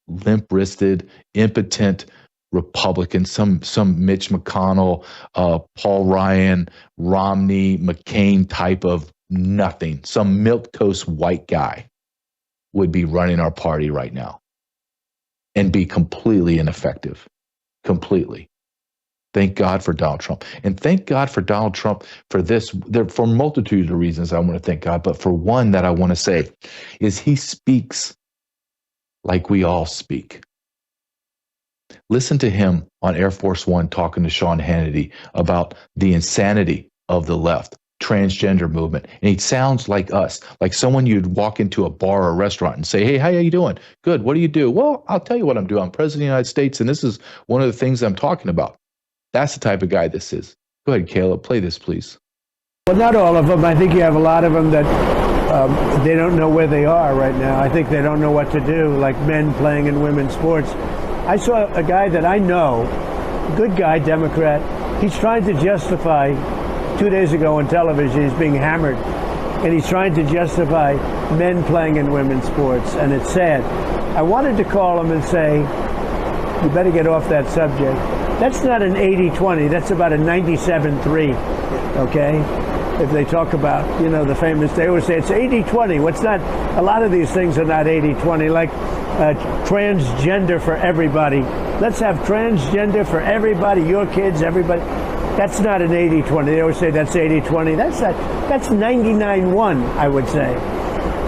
limp-wristed, impotent Republican, some Mitch McConnell, Paul Ryan, Romney, McCain type of nothing. Some milquetoast white guy would be running our party right now and be completely ineffective. Completely. Thank God for Donald Trump. And thank God for Donald Trump for this. For multitudes of reasons I want to thank God, but for one that I want to say is he speaks like we all speak. Listen to him on Air Force One talking to Sean Hannity about the insanity of the left, transgender movement. And he sounds like us, like someone you'd walk into a bar or a restaurant and say, hey, how you doing? Good. What do you do? Well, I'll tell you what I'm doing. I'm president of the United States, and this is one of the things I'm talking about. That's the type of guy this is. Go ahead, Caleb. Play this, please. Well, not all of them. I think you have a lot of them that they don't know where they are right now. I think they don't know what to do, like men playing in women's sports. I saw a guy that I know, good guy, Democrat. He's trying to justify, 2 days ago on television, he's being hammered, and he's trying to justify men playing in women's sports, and it's sad. I wanted to call him and say, you better get off that subject. That's not an 80-20, that's about a 97-3, okay? If they talk about, the famous, they always say it's 80-20. What's not, a lot of these things are not 80-20, like transgender for everybody. Let's have transgender for everybody, your kids, everybody. That's not an 80-20. They always say that's 80-20. That's 99-1, I would say.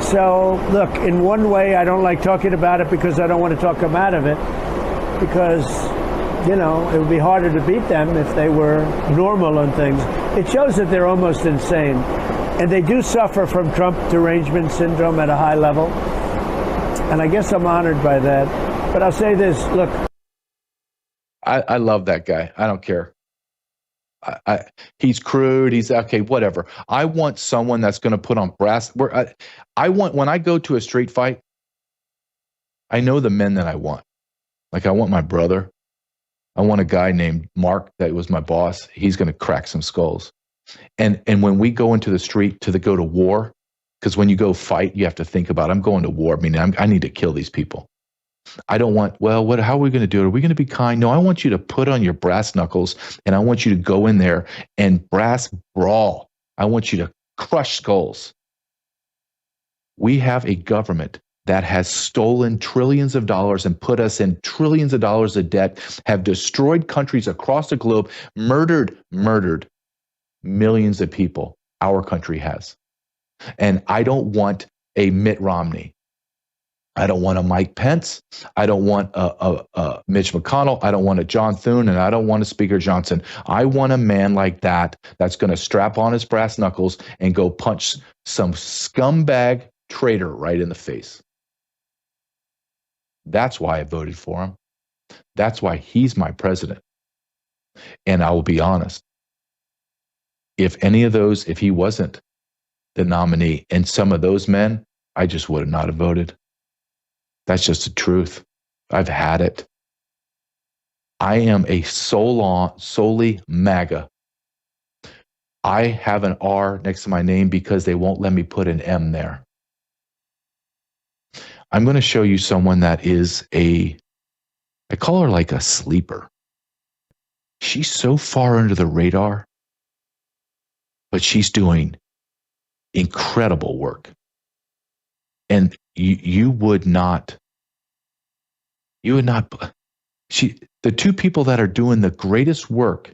So, look, in one way, I don't like talking about it because I don't want to talk them out of it, because it would be harder to beat them if they were normal on things. It shows that they're almost insane. And they do suffer from Trump derangement syndrome at a high level. And I guess I'm honored by that. But I'll say this, look. I love that guy. I don't care. He's crude. He's okay, whatever. I want someone that's going to put on brass. I want, when I go to a street fight, I know the men that I want. Like I want my brother. I want a guy named Mark that was my boss. He's going to crack some skulls. And when we go into the street to go to war, because when you go fight, you have to think about, I'm going to war. I mean, I need to kill these people. I don't want, how are we going to do it? Are we going to be kind? No, I want you to put on your brass knuckles and I want you to go in there and brass brawl. I want you to crush skulls. We have a government that has stolen trillions of dollars and put us in trillions of dollars of debt, have destroyed countries across the globe, murdered millions of people. Our country has. And I don't want a Mitt Romney. I don't want a Mike Pence. I don't want a Mitch McConnell. I don't want a John Thune, and I don't want a Speaker Johnson. I want a man like that that's going to strap on his brass knuckles and go punch some scumbag traitor right in the face. That's why I voted for him. That's why he's my president. And I will be honest, if he wasn't the nominee, and some of those men, I just would have not have voted. That's just the truth. I've had it. I am a solely MAGA. I have an R next to my name because they won't let me put an M there. I'm going to show you someone that is I call her like a sleeper. She's so far under the radar, but she's doing incredible work. And the two people that are doing the greatest work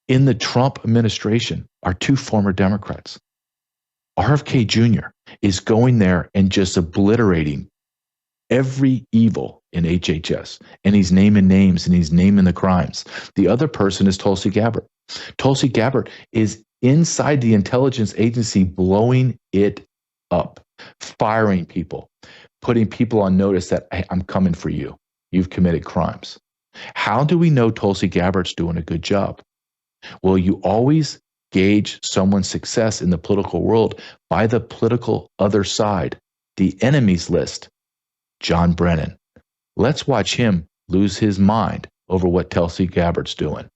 in the Trump administration are two former Democrats. RFK Jr. is going there and just obliterating every evil in HHS. And he's naming names and he's naming the crimes. The other person is Tulsi Gabbard. Tulsi Gabbard is inside the intelligence agency blowing it up, firing people, putting people on notice that, hey, I'm coming for you. You've committed crimes. How do we know Tulsi Gabbard's doing a good job? Well, you always gauge someone's success in the political world by the political other side, the enemies list. John Brennan. Let's watch him lose his mind over what Tulsi Gabbard's doing.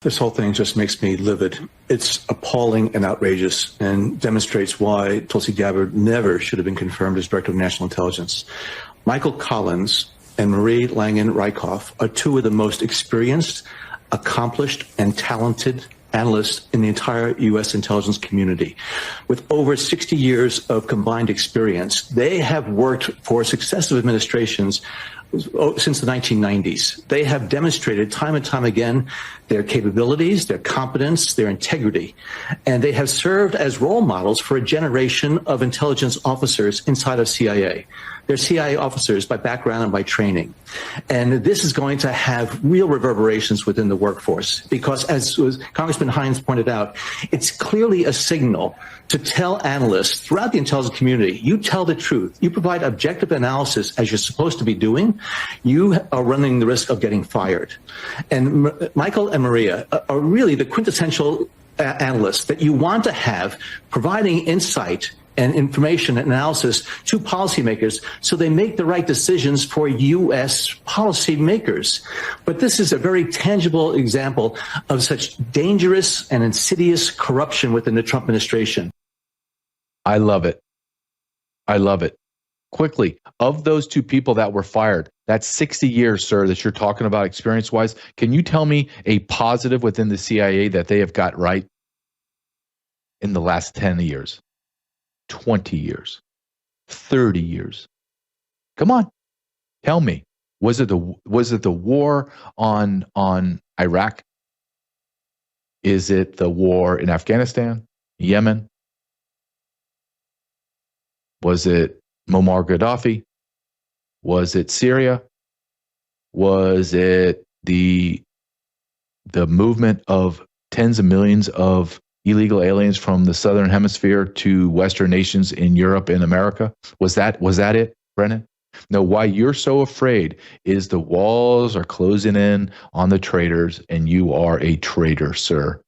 This whole thing just makes me livid. It's appalling and outrageous and demonstrates why Tulsi Gabbard never should have been confirmed as Director of National Intelligence. Michael Collins and Marie Langen-Rykoff are two of the most experienced, accomplished, and talented analysts in the entire U.S. intelligence community. With over 60 years of combined experience, they have worked for successive administrations since the 1990s. They have demonstrated time and time again their capabilities, their competence, their integrity, and they have served as role models for a generation of intelligence officers inside of CIA. They're CIA officers by background and by training. And this is going to have real reverberations within the workforce because, as Congressman Hines pointed out, it's clearly a signal to tell analysts throughout the intelligence community, you tell the truth, you provide objective analysis as you're supposed to be doing, you are running the risk of getting fired. And Michael and Maria are really the quintessential analysts that you want to have providing insight and information and analysis to policymakers so they make the right decisions for U.S. policymakers. But this is a very tangible example of such dangerous and insidious corruption within the Trump administration. I love it. I love it. Quickly, of those two people that were fired, that's 60 years, sir, that you're talking about experience-wise. Can you tell me a positive within the CIA that they have got right in the last 10 years? 20 years, 30 years. Come on, tell me. Was it the war on Iraq? Is it the war in Afghanistan, Yemen? Was it Muammar Gaddafi? Was it Syria? Was it the movement of tens of millions of illegal aliens from the southern hemisphere to Western nations in Europe and America? Was that it, Brennan? No, why you're so afraid is the walls are closing in on the traitors, and you are a traitor, sir.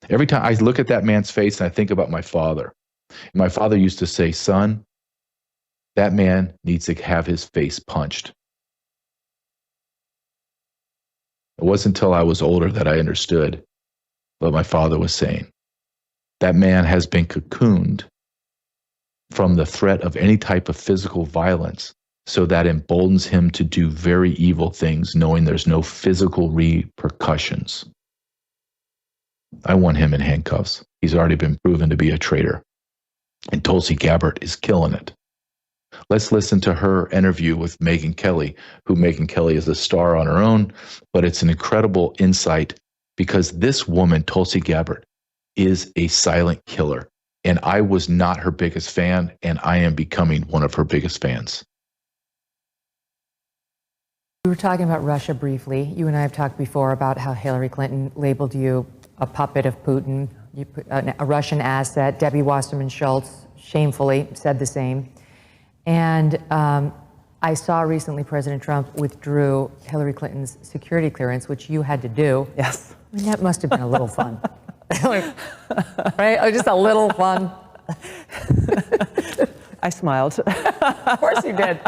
Every time I look at that man's face and I think about my father. My father used to say, son, that man needs to have his face punched. It wasn't until I was older that I understood what my father was saying. That man has been cocooned from the threat of any type of physical violence, so that emboldens him to do very evil things, knowing there's no physical repercussions. I want him in handcuffs. He's already been proven to be a traitor. And Tulsi Gabbard is killing it. Let's listen to her interview with Megyn Kelly, who Megyn Kelly is a star on her own, but it's an incredible insight because this woman, Tulsi Gabbard, is a silent killer. And I was not her biggest fan, and I am becoming one of her biggest fans. We were talking about Russia briefly. You and I have talked before about how Hillary Clinton labeled you a puppet of Putin, a Russian asset. Debbie Wasserman Schultz shamefully said the same. And I saw recently President Trump withdrew Hillary Clinton's security clearance, which you had to do. Yes. I mean, that must have been a little fun. Right? Oh, just a little fun. I smiled. Of course you did.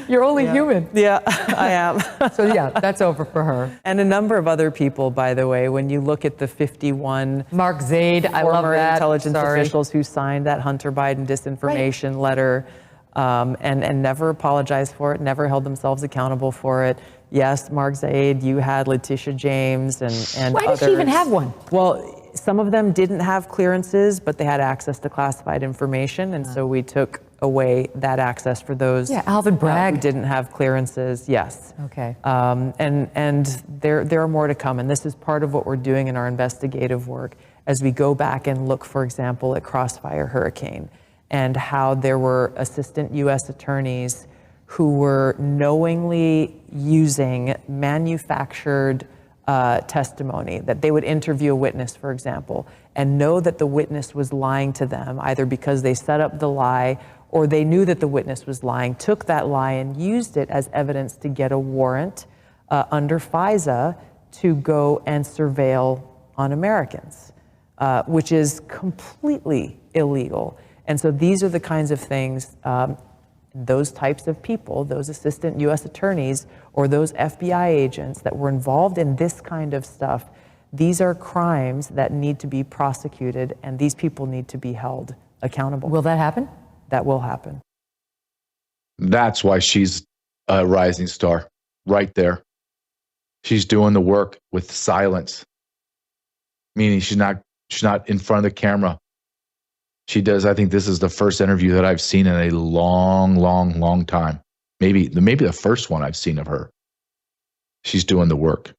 You're only human. Yeah, I am. So yeah, that's over for her. And a number of other people, by the way, when you look at the 51 Mark Zaid, I love former that. intelligence Sorry. officials who signed that Hunter Biden disinformation letter and never apologized for it, never held themselves accountable for it. Yes, Mark Zaid, you had Letitia James and Why others. did she even have one? Well, some of them didn't have clearances, but they had access to classified information, and so we took away that access for those Alvin Bragg who didn't have clearances. Yes. Okay. And there are more to come, and this is part of what we're doing in our investigative work as we go back and look, for example, at Crossfire Hurricane and how there were assistant U.S. attorneys who were knowingly using manufactured testimony, that they would interview a witness, for example, and know that the witness was lying to them, either because they set up the lie or they knew that the witness was lying, took that lie and used it as evidence to get a warrant under FISA to go and surveil on Americans, which is completely illegal. And so these are the kinds of things those types of people, those assistant U.S. attorneys or those FBI agents that were involved in this kind of stuff, these are crimes that need to be prosecuted, and these people need to be held accountable. Will that happen? That will happen. That's why she's a rising star right there. She's doing the work with silence, meaning she's not in front of the camera. She does. I think this is the first interview that I've seen in a long time. Maybe the first one I've seen of her. She's doing the work.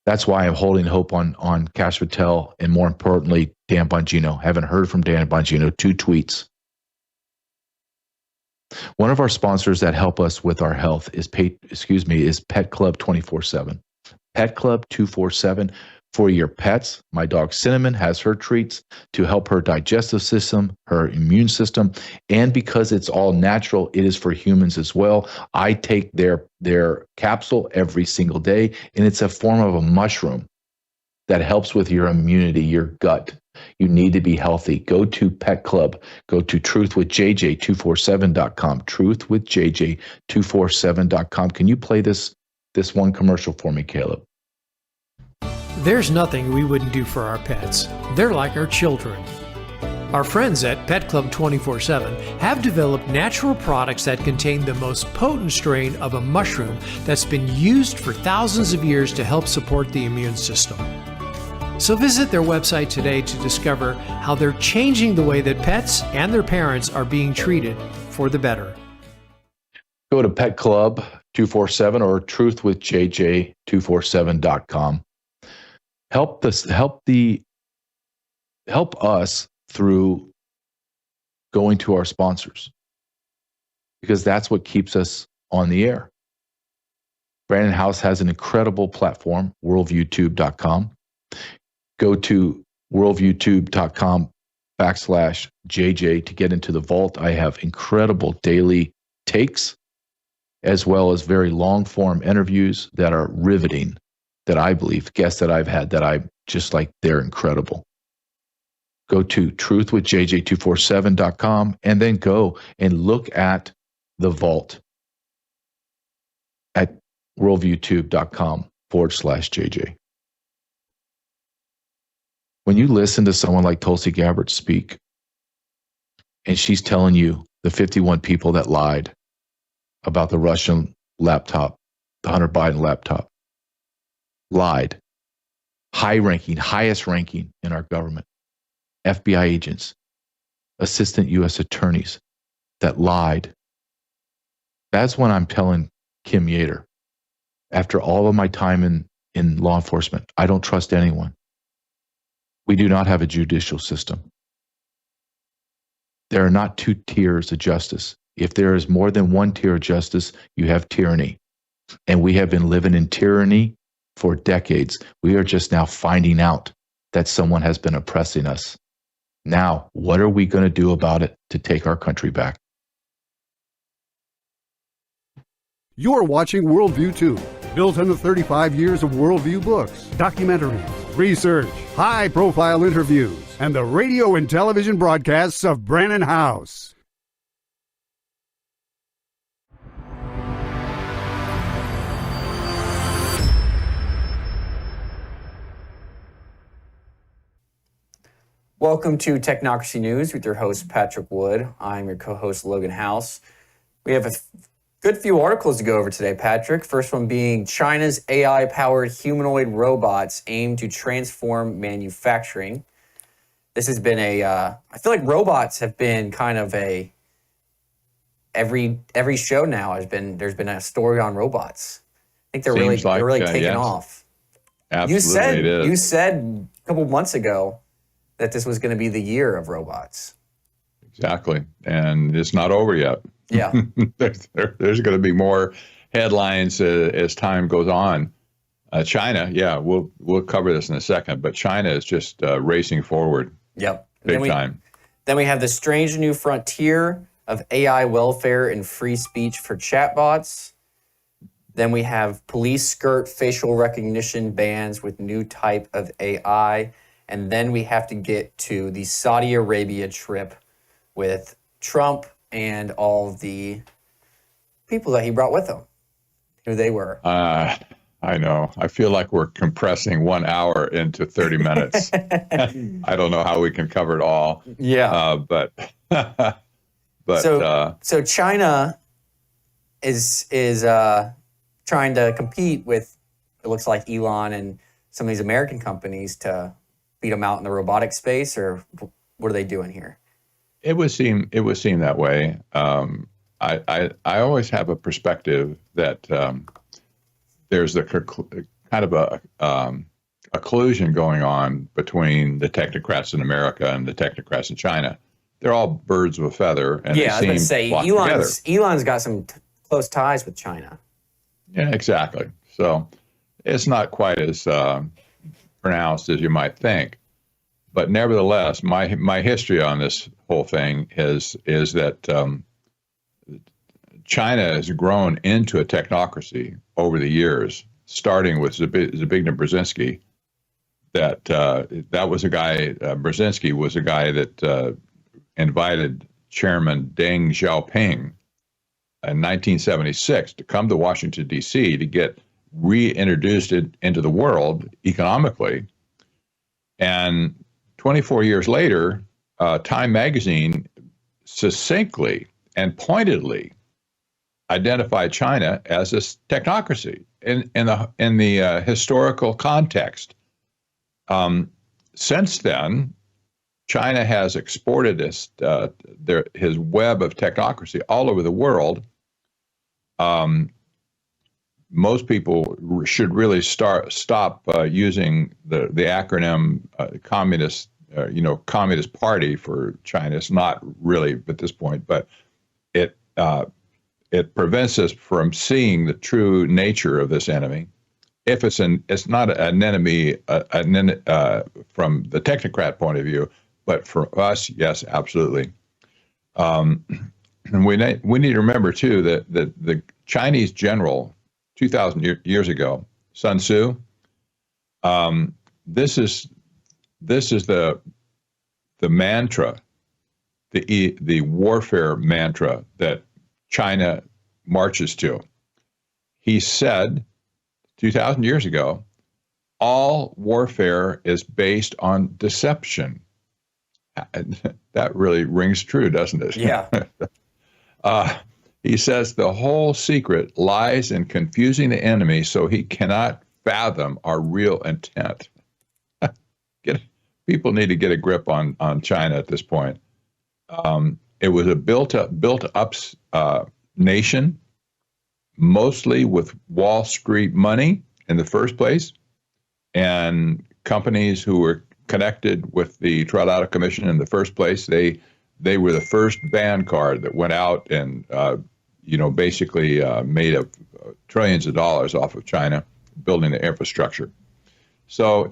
That's why I'm holding hope on Kash Patel and, more importantly, Dan Bongino. Haven't heard from Dan Bongino. 2 tweets. One of our sponsors that help us with our health is Pet Club 24/7. Pet Club 247 for your pets. My dog Cinnamon has her treats to help her digestive system, her immune system, and because it's all natural, it is for humans as well. I take their capsule every single day, and it's a form of a mushroom that helps with your immunity, your gut. You need to be healthy. Go to Pet Club. Go to truthwithjj247.com. Truthwithjj247.com. Can you play this one commercial for me, Caleb? There's nothing we wouldn't do for our pets. They're like our children. Our friends at Pet Club 24/7 have developed natural products that contain the most potent strain of a mushroom that's been used for thousands of years to help support the immune system. So visit their website today to discover how they're changing the way that pets and their parents are being treated for the better. Go to Pet Club 247 or truthwithjj247.com. Help us through going to our sponsors, because that's what keeps us on the air. Brandon House has an incredible platform, worldviewtube.com. Go to worldviewtube.com/JJ to get into the vault. I have incredible daily takes, as well as very long form interviews that are riveting, that I believe, guests that I've had that I just like, they're incredible. Go to truthwithjj247.com and then go and look at the vault at worldviewtube.com/JJ. When you listen to someone like Tulsi Gabbard speak, and she's telling you the 51 people that lied about the Russian laptop, the Hunter Biden laptop, lied. highest ranking in our government, FBI agents, assistant U.S. attorneys that lied. That's when I'm telling Kim Yater, after all of my time in law enforcement, I don't trust anyone. We do not have a judicial system. There are not two tiers of justice. If there is more than one tier of justice, you have tyranny. And we have been living in tyranny for decades. We are just now finding out that someone has been oppressing us. Now, what are we going to do about it to take our country back? You're watching Worldview 2, built on the 35 years of Worldview books, documentaries, research, high-profile interviews, and the radio and television broadcasts of Brannon House. Welcome to Technocracy News with your host, Patrick Wood. I'm your co-host, Logan House. We have a good few articles to go over today, Patrick. First one being China's AI-powered humanoid robots aim to transform manufacturing. This has been I feel like robots have been kind of every show now there's been a story on robots. I think they're really taking off. Absolutely, you said a couple months ago that this was going to be the year of robots. Exactly. And it's not over yet. Yeah. There's going to be more headlines as time goes on. China, we'll cover this in a second, but China is just racing forward. Yep. Big time. Then we have the strange new frontier of AI welfare and free speech for chatbots. Then we have police skirt facial recognition bans with new type of AI. And then we have to get to the Saudi Arabia trip with Trump and all the people that he brought with him, who they were. I know. I feel like we're compressing 1 hour into 30 minutes. I don't know how we can cover it all. Yeah. But so China is trying to compete with, it looks like, Elon and some of these American companies to beat them out in the robotic space, or what are they doing here? It would seem that way. I always have a perspective that there's kind of a collusion going on between the technocrats in America and the technocrats in China. They're all birds of a feather, and I was going to say Elon's got some close ties with China. Yeah, exactly. So it's not quite as pronounced as you might think, but nevertheless, my history on this whole thing is that China has grown into a technocracy over the years, starting with Zbigniew Brzezinski. That was a guy. Brzezinski was a guy that invited Chairman Deng Xiaoping in 1976 to come to Washington, D.C. to get reintroduced into the world economically. And 24 years later, Time magazine succinctly and pointedly identified China as a technocracy in the historical context. Since then, China has exported his web of technocracy all over the world. Most people should really stop using the acronym Communist Party for China. It's not really at this point, but it prevents us from seeing the true nature of this enemy. If it's not an enemy from the technocrat point of view, but for us, yes, absolutely. And we need to remember too that the Chinese general 2,000 years ago, Sun Tzu. This is the mantra, the warfare mantra that China marches to. He said 2,000 years ago, all warfare is based on deception. That really rings true, doesn't it? Yeah. He says the whole secret lies in confusing the enemy so he cannot fathom our real intent. people need to get a grip on China at this point. It was a built up nation, mostly with Wall Street money in the first place, and companies who were connected with the Trilateral Commission in the first place. They were the first band card that went out and basically made trillions of dollars off of China building the infrastructure. So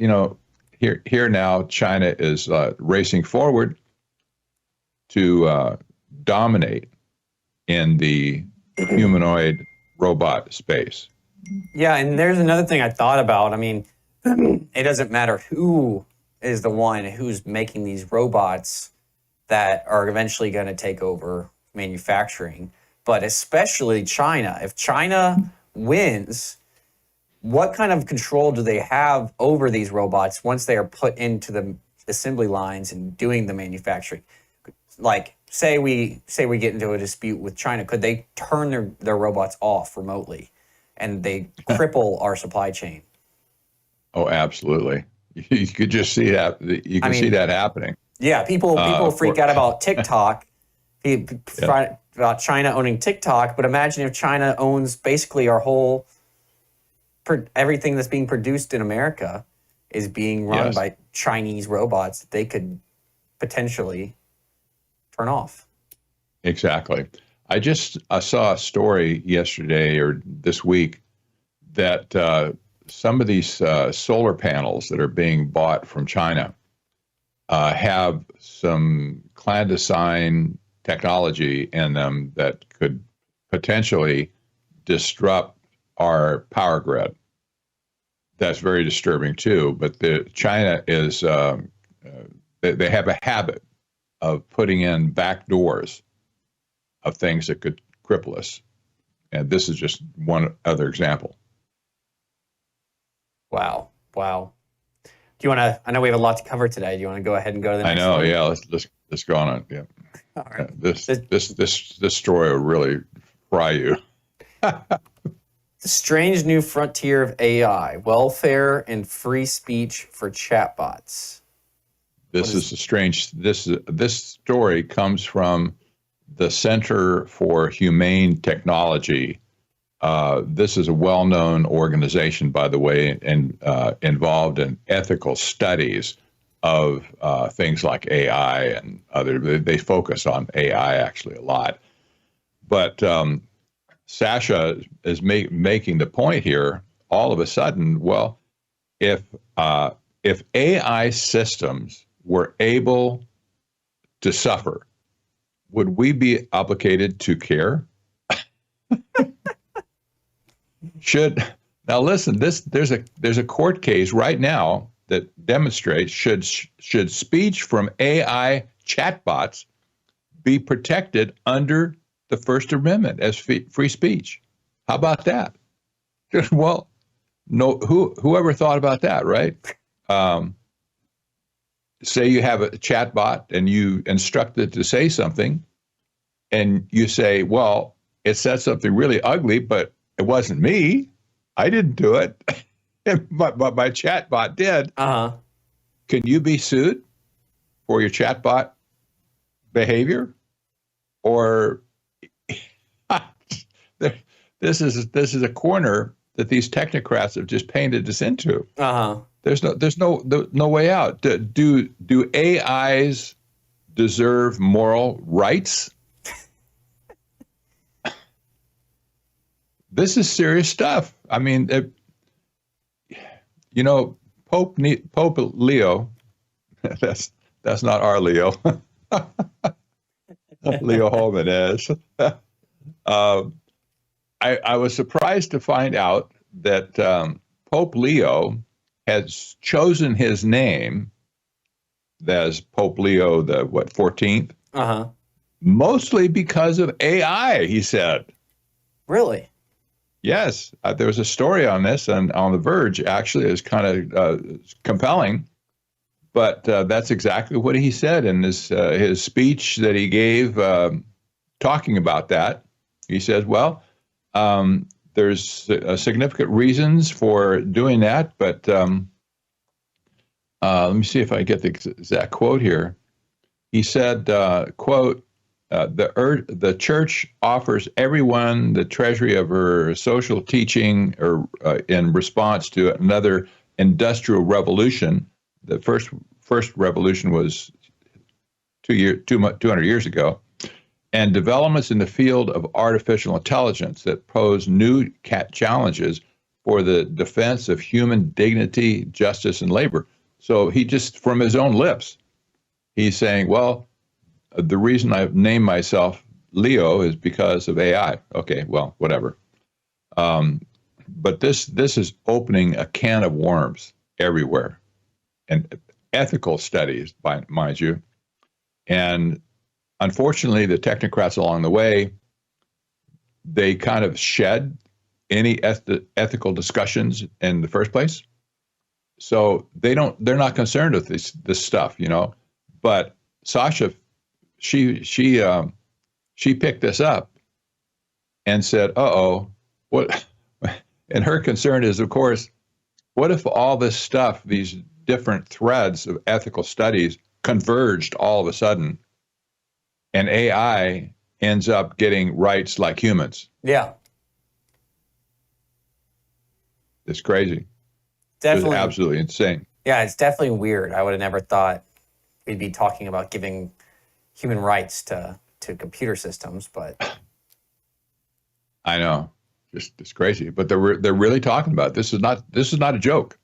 here now China is racing forward to dominate in the humanoid robot space. Yeah, and there's another thing I thought about. I mean, it doesn't matter who is the one who's making these robots that are eventually going to take over manufacturing, but especially China. If China wins, what kind of control do they have over these robots once they are put into the assembly lines and doing the manufacturing? Like, say we get into a dispute with China, could they turn their robots off remotely and they cripple our supply chain? Oh, absolutely. You could just see that. You can see that happening. Yeah, people freak out about TikTok, about China owning TikTok, but imagine if China owns basically our whole, everything that's being produced in America is being run by Chinese robots that they could potentially turn off. Exactly. I just saw a story yesterday or this week that some of these solar panels that are being bought from China have some clandestine technology in them that could potentially disrupt our power grid. That's very disturbing too. But China is they have a habit of putting in back doors of things that could cripple us, and this is just one other example. Wow. Do you want to? I know we have a lot to cover today. Do you want to go ahead and go to the next one? I know. Yeah. Let's go on. Yeah. All right. This story will really fry you. The strange new frontier of AI: welfare and free speech for chatbots. This story comes from the Center for Humane Technology. This is a well-known organization, by the way, and involved in ethical studies of things like AI and other. They focus on AI actually a lot. But Sasha is making the point here. All of a sudden, well, if AI systems were able to suffer, would we be obligated to care? Now listen, there's a court case right now that demonstrates should speech from AI chatbots be protected under the First Amendment as free speech? How about that? Well, no, whoever thought about that, right? Say you have a chatbot and you instruct it to say something, and you say, well, it said something really ugly, but it wasn't me. I didn't do it. But my chatbot did. Uh-huh. Can you be sued for your chatbot behavior? Or this is a corner that these technocrats have just painted us into. Uh-huh. There's no way out. Do AIs deserve moral rights? This is serious stuff. I mean, Pope Leo, that's not our Leo. Leo Holman is. I was surprised to find out that Pope Leo has chosen his name as Pope Leo the 14th. Uh-huh. Mostly because of AI, he said. Really? Yes, there was a story on this and on The Verge. Actually, is kind of compelling, but that's exactly what he said in his speech that he gave, talking about that. He says, "Well, there's significant reasons for doing that, but Let me see if I get the exact quote here. He said, quote, the church offers everyone the treasury of her social teaching or in response to another industrial revolution. The first revolution was 200 years ago, and developments in the field of artificial intelligence that pose new challenges for the defense of human dignity, justice, and labor. So he just, from his own lips, he's saying, well, the reason I've named myself Leo is because of AI. Okay, well, whatever. But this is opening a can of worms everywhere, and ethical studies, mind you. And unfortunately, the technocrats along the way, they kind of shed any ethical discussions in the first place. So they're not concerned with this stuff, you know. But Sasha, she picked this up and said, "Uh-oh, what?" And her concern is, of course, what if all this stuff, these different threads of ethical studies, converged all of a sudden, and AI ends up getting rights like humans? Yeah, it's crazy. Definitely, it's absolutely insane. Yeah, it's definitely weird. I would have never thought we'd be talking about giving human rights to computer systems, but I know, it's crazy. But they're really talking about it. This is not a joke.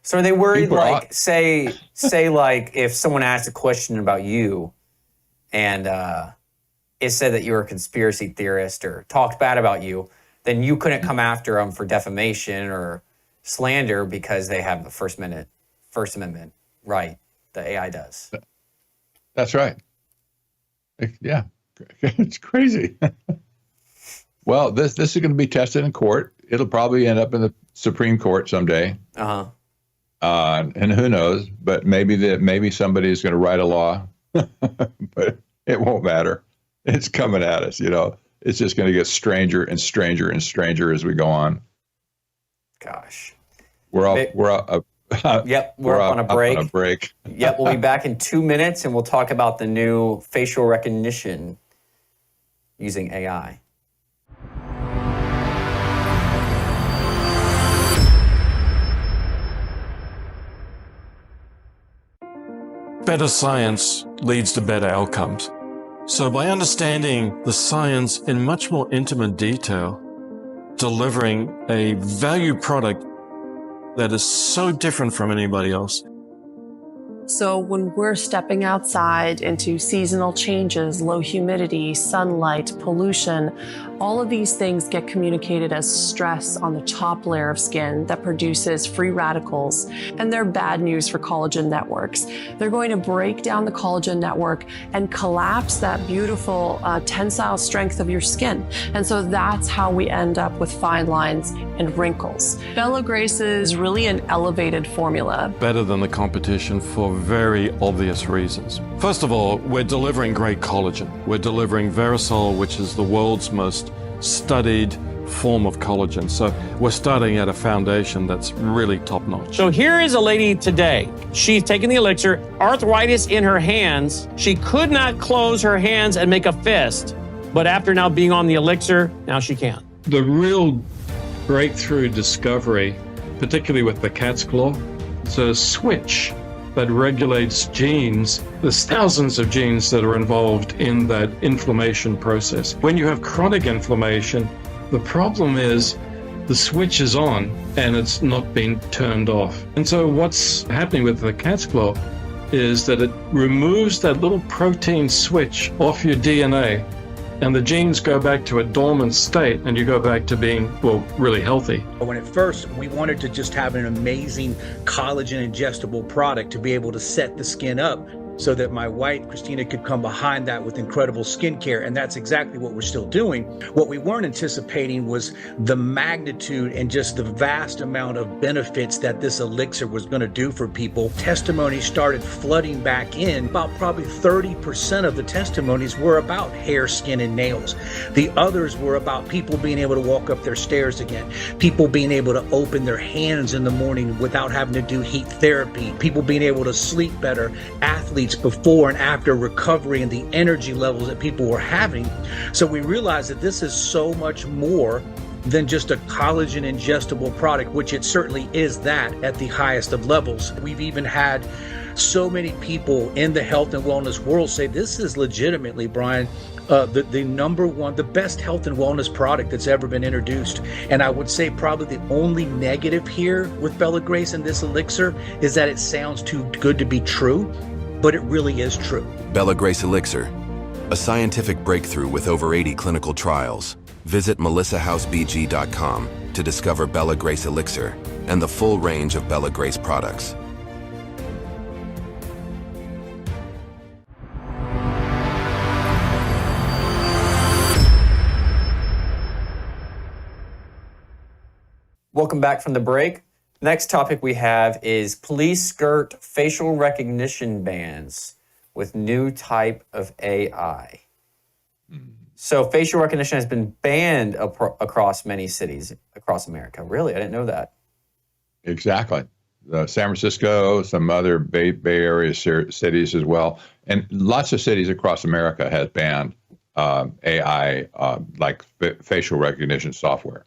So are they worried? Like, say like if someone asked a question about you, and it said that you were a conspiracy theorist or talked bad about you, then you couldn't come after them for defamation or slander because they have the First Amendment right. The AI does. That's right. Yeah, it's crazy. Well, this is going to be tested in court. It'll probably end up in the Supreme Court someday. And who knows? But maybe somebody is going to write a law, but it won't matter. It's coming at us. You know, it's just going to get stranger and stranger and stranger as we go on. Gosh, we're up on a break. Yep, we'll be back in 2 minutes, and we'll talk about the new facial recognition using AI. Better science leads to better outcomes. So by understanding the science in much more intimate detail, delivering a value product that is so different from anybody else. So when we're stepping outside into seasonal changes, low humidity, sunlight, pollution, all of these things get communicated as stress on the top layer of skin that produces free radicals, and they're bad news for collagen networks. They're going to break down the collagen network and collapse that beautiful tensile strength of your skin. And so that's how we end up with fine lines and wrinkles. Bella Grace is really an elevated formula. Better than the competition for very obvious reasons. First of all, we're delivering great collagen. We're delivering Verisol, which is the world's most studied form of collagen. So we're starting at a foundation that's really top notch. So here is a lady today. She's taking the elixir, arthritis in her hands. She could not close her hands and make a fist, but after now being on the elixir, now she can. The real breakthrough discovery, particularly with the cat's claw, it's a switch that regulates genes. There's thousands of genes that are involved in that inflammation process. When you have chronic inflammation, the problem is the switch is on and it's not being turned off. And so what's happening with the cat's claw is that it removes that little protein switch off your DNA, and the genes go back to a dormant state, and you go back to being, well, really healthy. When at first we wanted to just have an amazing collagen ingestible product to be able to set the skin up, so that my wife, Christina, could come behind that with incredible skincare. And that's exactly what we're still doing. What we weren't anticipating was the magnitude and just the vast amount of benefits that this elixir was going to do for people. Testimonies started flooding back in. About probably 30% of the testimonies were about hair, skin, and nails. The others were about people being able to walk up their stairs again, people being able to open their hands in the morning without having to do heat therapy, people being able to sleep better, athletes before and after recovery, and the energy levels that people were having. So we realized that this is so much more than just a collagen ingestible product, which it certainly is that at the highest of levels. We've even had so many people in the health and wellness world say this is legitimately, Brian, the number one, the best health and wellness product that's ever been introduced. And I would say probably the only negative here with Bella Grace and this elixir is that it sounds too good to be true, but it really is true. Bella Grace Elixir, a scientific breakthrough with over 80 clinical trials. Visit melissahousebg.com to discover Bella Grace Elixir and the full range of Bella Grace products. Welcome back from the break. Next topic we have is police skirt facial recognition bans with new type of AI. So facial recognition has been banned across many cities across America. Really? I didn't know that. Exactly. San Francisco, some other Bay Area cities as well. And lots of cities across America has banned AI, like facial recognition software.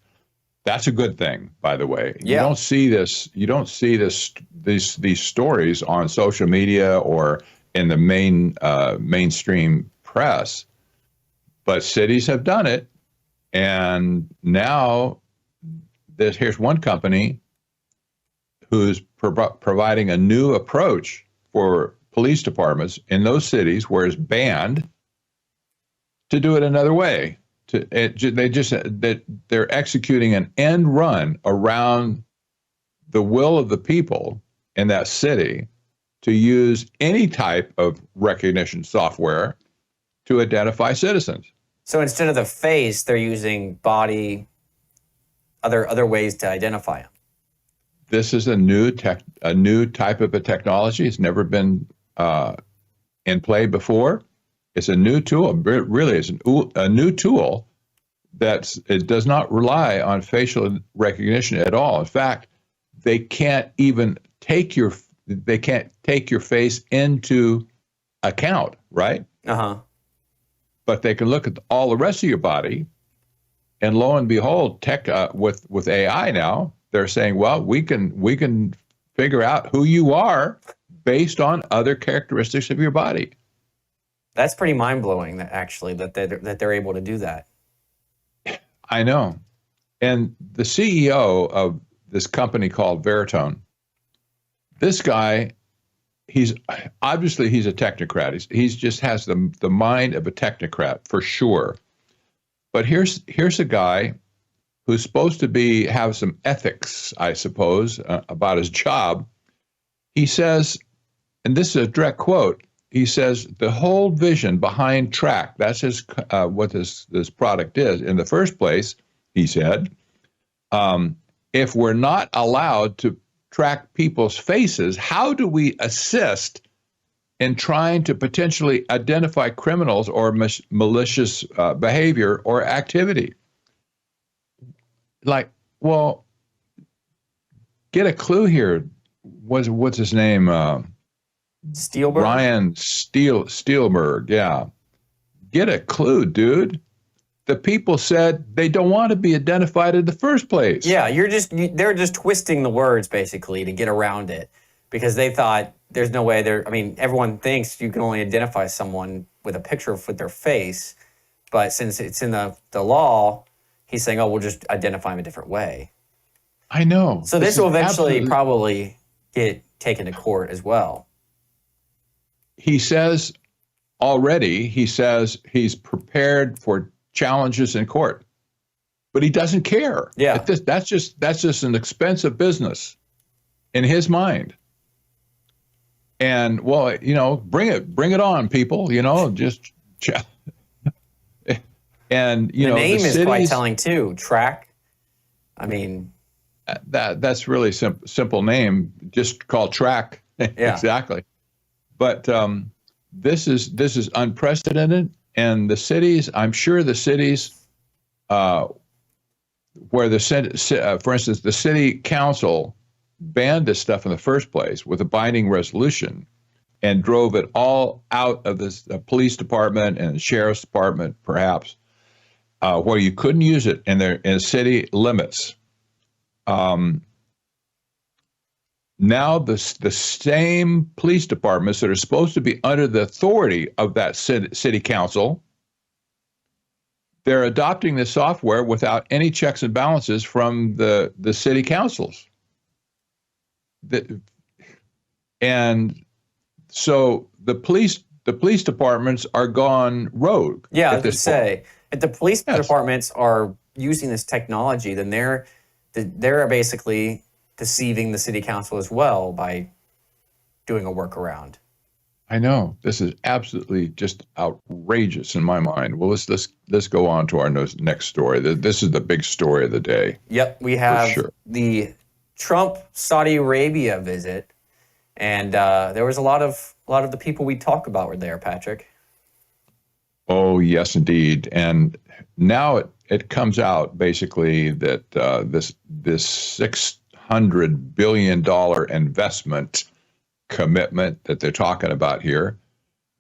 That's a good thing, by the way. Yeah. You don't see this. You don't see these stories on social media or in the mainstream press. But cities have done it, and now here's one company who's providing a new approach for police departments in those cities where it's banned to do it another way. They're executing an end run around the will of the people in that city to use any type of recognition software to identify citizens. So instead of the face, they're using body, other ways to identify them. This is a new type of a technology. It's never been in play before. It's a new tool. Really, it's a new tool it does not rely on facial recognition at all. In fact, they can't even take your face into account, right? Uh-huh. But they can look at all the rest of your body, and lo and behold, with AI now, they're saying, well, we can figure out who you are based on other characteristics of your body. That's pretty mind-blowing, that they're able to do that. I know. And the CEO of this company called Veritone, this guy, he's a technocrat. He's just has the mind of a technocrat for sure. But here's a guy who's supposed to have some ethics, I suppose, about his job. He says, and this is a direct quote, he says, the whole vision behind Track, that's what this product is. In the first place, he said, if we're not allowed to track people's faces, how do we assist in trying to potentially identify criminals or malicious behavior or activity? Like, well, get a clue here. What's his name? Steelberg? Ryan Steelberg, yeah. Get a clue, dude. The people said they don't want to be identified in the first place. Yeah, they're just twisting the words basically to get around it because they thought there's no way everyone thinks you can only identify someone with a picture with their face, but since it's in the law, he's saying, oh, we'll just identify them a different way. I know. So this will eventually probably get taken to court as well. He says he's prepared for challenges in court, but he doesn't care. Yeah. That's just an expensive business in his mind. And well, bring it on, people. Just and the name is quite telling too. Track. I mean, that's really simple name. Just call Track. Yeah. Exactly. But this is unprecedented, and the cities. I'm sure the cities where for instance, the city council banned this stuff in the first place with a binding resolution and drove it all out of the police department and the sheriff's department, perhaps, where you couldn't use it in city limits. Now the same police departments that are supposed to be under the authority of that city council, they're adopting this software without any checks and balances from the city councils. And so the police departments are gone rogue. Yeah, I was going to say, if the police departments are using this technology, then they're basically deceiving the city council as well by doing a workaround. I know. This is absolutely just outrageous in my mind. Well, let's go on to our next story. This is the big story of the day. Yep, we have the Trump Saudi Arabia visit, and there was a lot of the people we talk about were there, Patrick. Oh yes, indeed. And now it comes out basically that this $600 billion investment commitment that they're talking about here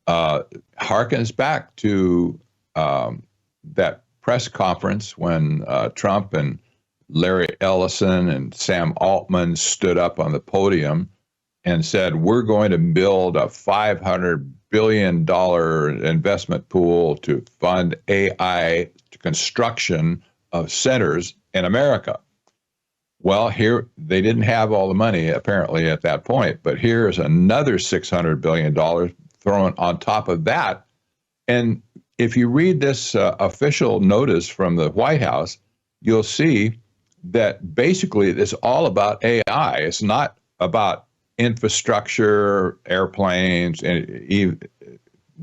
harkens back to that press conference when Trump and Larry Ellison and Sam Altman stood up on the podium and said, we're going to build a $500 billion investment pool to fund AI construction of centers in America. Well, here they didn't have all the money apparently at that point, but here's another $600 billion thrown on top of that. And if you read this official notice from the White House, you'll see that basically it's all about AI. It's not about infrastructure, airplanes, and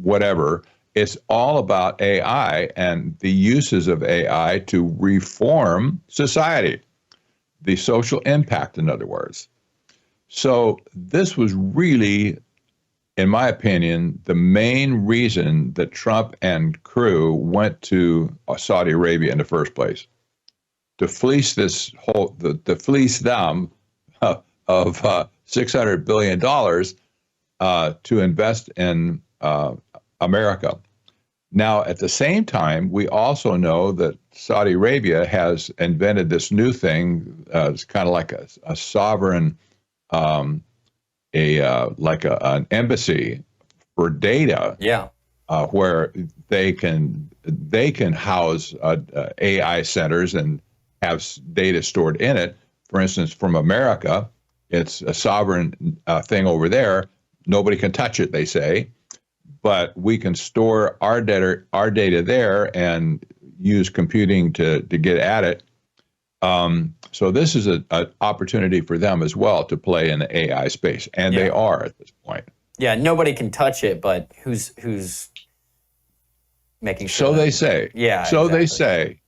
whatever. It's all about AI and the uses of AI to reform society. The social impact, in other words. So this was really, in my opinion, the main reason that Trump and crew went to Saudi Arabia in the first place, to fleece fleece them of $600 billion to invest in America. Now, at the same time, we also know that Saudi Arabia has invented this new thing. It's kind of like a sovereign, an embassy for data. Yeah. Where they can house AI centers and have data stored in it. For instance, from America, it's a sovereign thing over there. Nobody can touch it, they say. But we can store our data there and use computing to get at it. So this is an opportunity for them as well to play in the AI space, and they are at this point. Yeah, nobody can touch it, but who's making sure? So they say. Yeah. So exactly. they say.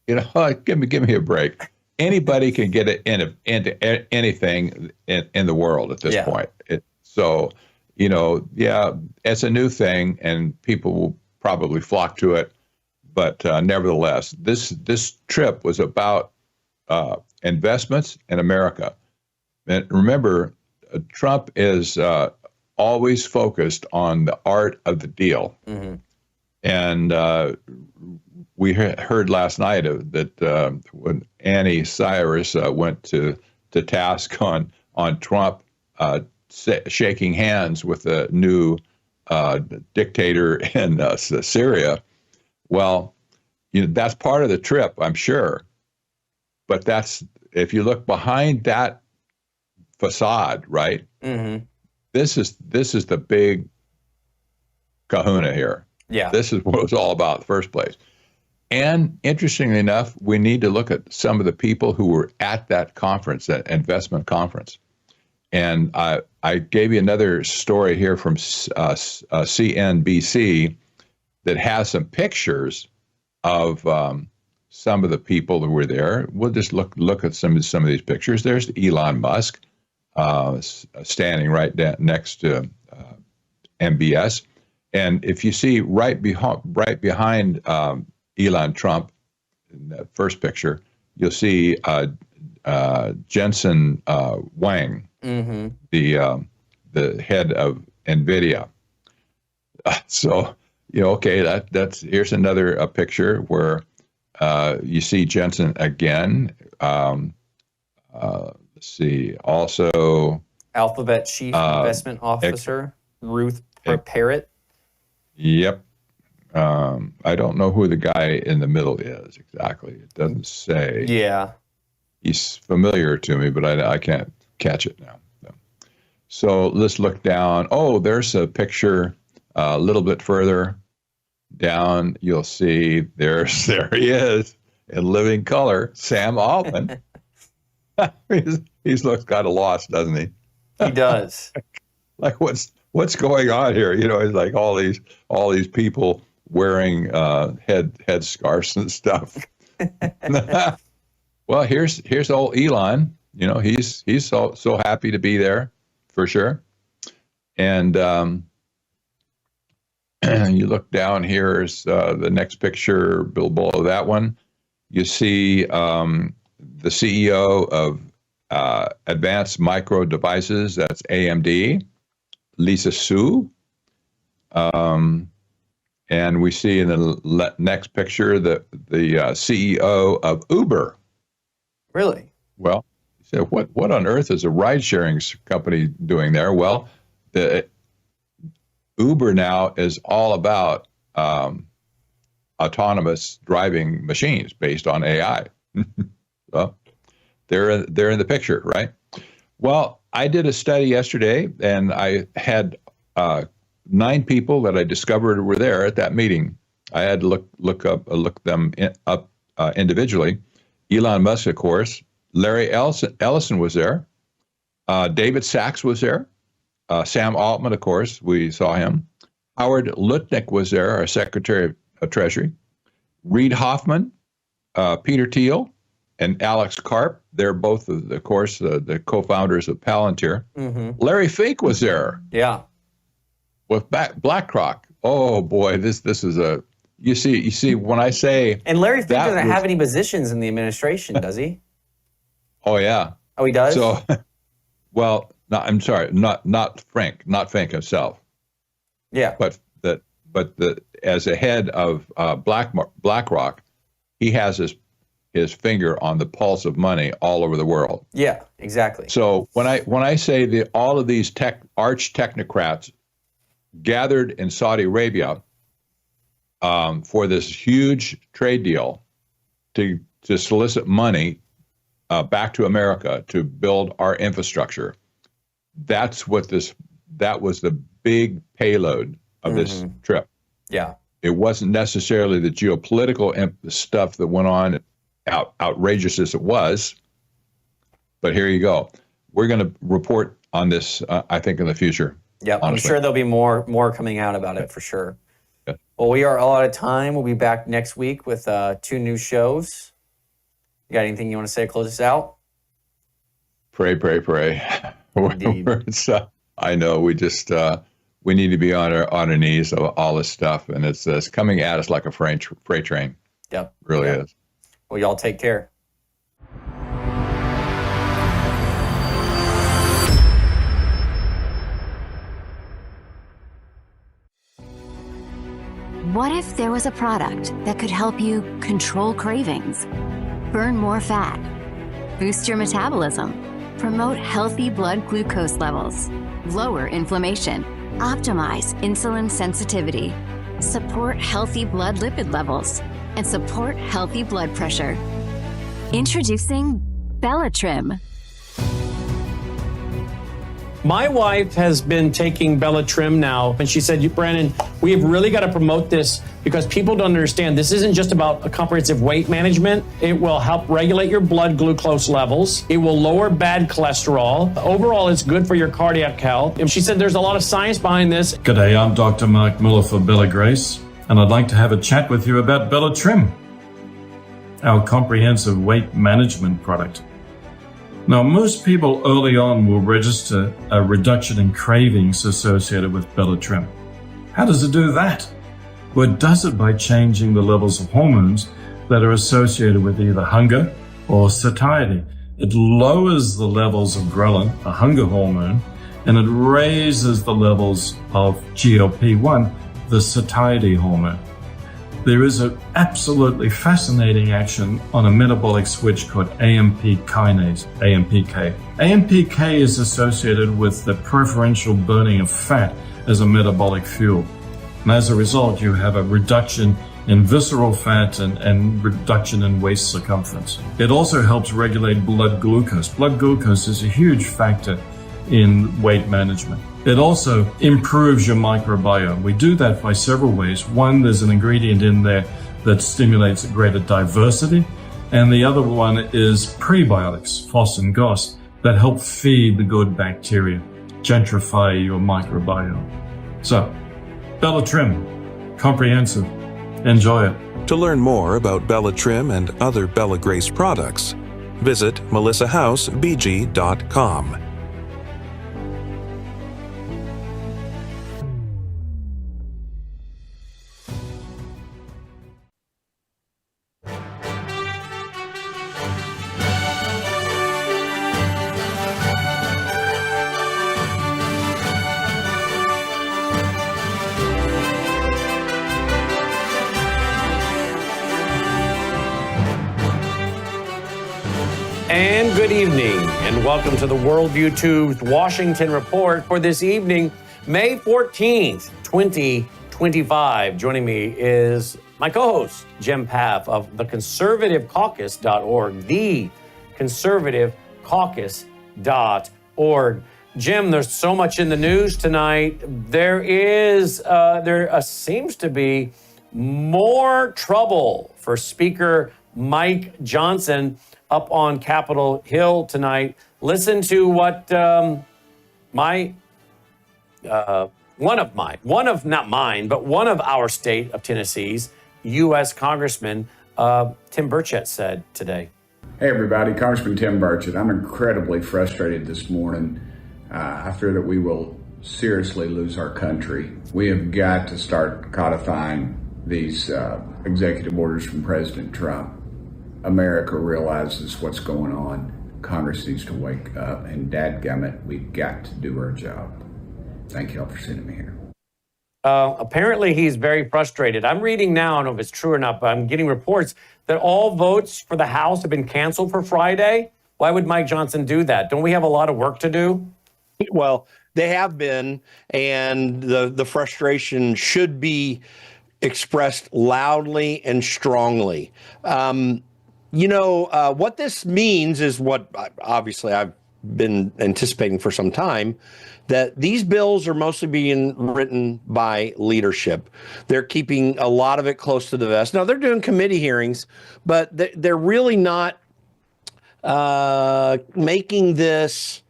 Give me a break. Anybody can get it into anything in the world at this point. It's a new thing, and people will probably flock to it. But nevertheless, this trip was about investments in America. And remember, Trump is always focused on the art of the deal. Mm-hmm. And we heard last night that when Annie Cyrus went to task on Trump shaking hands with the new dictator in Syria. Well, that's part of the trip, I'm sure. But if you look behind that facade, right? Mm-hmm. This is the big kahuna here. Yeah. This is what it was all about in the first place. And interestingly enough, we need to look at some of the people who were at that conference, that investment conference. And I gave you another story here from CNBC that has some pictures of some of the people that were there. We'll just look at some of these pictures. There's Elon Musk standing right next to MBS. And if you see right behind Elon Trump in that first picture, you'll see Jensen Huang, the head of NVIDIA. So, okay, here's another picture where you see Jensen again. Let's see, also Alphabet Chief Investment Officer Ruth Parrott. Yep. I don't know who the guy in the middle is exactly. It doesn't say. Yeah. He's familiar to me, but I can't catch it now. So let's look down. Oh, there's a picture a little bit further down. You'll see there he is in living color, Sam Altman. He's looks kind of lost, doesn't he? He does. Like what's going on here? It's like all these people wearing head scarves and stuff. Well, here's old Elon. He's so happy to be there for sure. And you look down here is the next picture below that one. You see the CEO of Advanced Micro Devices. That's AMD. Lisa Su. And we see in the next picture the CEO of Uber. Really? Well, so what on earth is a ride-sharing company doing there? Well, the Uber now is all about autonomous driving machines based on AI. So they're in the picture, right? Well, I did a study yesterday, and I had 9 people that I discovered were there at that meeting. I had to look them up individually. Elon Musk, of course. Larry Ellison was there. David Sachs was there. Sam Altman, of course, we saw him. Howard Lutnick was there, our Secretary of Treasury. Reid Hoffman, Peter Thiel, and Alex Karp. They're both, of course, the co-founders of Palantir. Larry Fink was there. Yeah. With BlackRock. Oh boy, this is a you see when I say. And Larry Fink doesn't have any positions in the administration, does he? Oh yeah. Oh, he does. So, well, no, I'm sorry, not Fink himself. Yeah. But as a head of BlackRock, he has his finger on the pulse of money all over the world. Yeah, exactly. So when I say that all of these arch technocrats gathered in Saudi Arabia for this huge trade deal to solicit money back to America to build our infrastructure, that was the big payload of this trip. Yeah. It wasn't necessarily the geopolitical stuff that went on, outrageous as it was, but here you go. We're going to report on this, I think, in the future. Yeah, I'm sure there'll be more coming out about it for sure. Yeah. Well, we are all out of time. We'll be back next week with 2 new shows. You got anything you want to say to close us out? Pray. I know we just we need to be on our knees of all this stuff, and it's coming at us like a freight train. Yep, really is. Well, y'all take care. What if there was a product that could help you control cravings, burn more fat, boost your metabolism, promote healthy blood glucose levels, lower inflammation, optimize insulin sensitivity, support healthy blood lipid levels, and support healthy blood pressure? Introducing Bellatrim. My wife has been taking Bellatrim now, and she said, Brandon, we have really got to promote this because people don't understand this isn't just about a comprehensive weight management. It will help regulate your blood glucose levels. It will lower bad cholesterol. Overall, it's good for your cardiac health. And she said there's a lot of science behind this. G'day, I'm Dr. Mark Muller for Bella Grace, and I'd like to have a chat with you about Bellatrim, our comprehensive weight management product. Now, most people early on will register a reduction in cravings associated with Bellatrim. How does it do that? Well, it does it by changing the levels of hormones that are associated with either hunger or satiety. It lowers the levels of ghrelin, a hunger hormone, and it raises the levels of GLP-1, the satiety hormone. There is an absolutely fascinating action on a metabolic switch called AMP kinase, AMPK. AMPK is associated with the preferential burning of fat as a metabolic fuel. And as a result, you have a reduction in visceral fat and reduction in waist circumference. It also helps regulate blood glucose. Blood glucose is a huge factor in weight management. It also improves your microbiome. We do that by several ways. One, there's an ingredient in there that stimulates a greater diversity. And the other one is prebiotics, FOS and GOS, that help feed the good bacteria, gentrify your microbiome. So, Bellatrim, comprehensive. Enjoy it. To learn more about Bellatrim and other Bella Grace products, visit melissahousebg.com. And good evening, and welcome to the Worldview 2's Washington Report for this evening, May 14th, 2025. Joining me is my co-host, Jim Paff of theconservativecaucus.org, theconservativecaucus.org. Jim, there's so much in the news tonight. There seems to be more trouble for Speaker Mike Johnson up on Capitol Hill tonight. Listen to what one of our state of Tennessee's U.S. Congressman Tim Burchett said today. Hey everybody, Congressman Tim Burchett. I'm incredibly frustrated this morning. I fear that we will seriously lose our country. We have got to start codifying these executive orders from President Trump. America realizes what's going on. Congress needs to wake up, and dadgummit, we've got to do our job. Thank you all for sending me here. Apparently, he's very frustrated. I'm reading now, I don't know if it's true or not, but I'm getting reports that all votes for the House have been canceled for Friday. Why would Mike Johnson do that? Don't we have a lot of work to do? Well, they have been, and the frustration should be expressed loudly and strongly. What this means is what obviously I've been anticipating for some time, that these bills are mostly being written by leadership. They're keeping a lot of it close to the vest. Now, they're doing committee hearings, but they're really not making this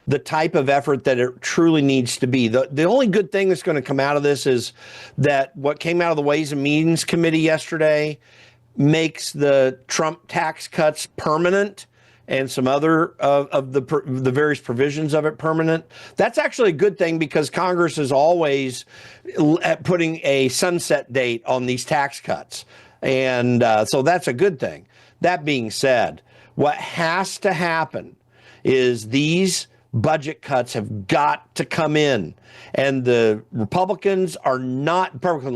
the type of effort that it truly needs to be. The only good thing that's going to come out of this is that what came out of the Ways and Means Committee yesterday makes the Trump tax cuts permanent and some other of the various provisions of it permanent. That's actually a good thing because Congress is always putting a sunset date on these tax cuts. And so that's a good thing. That being said, what has to happen is these budget cuts have got to come in. And the Republican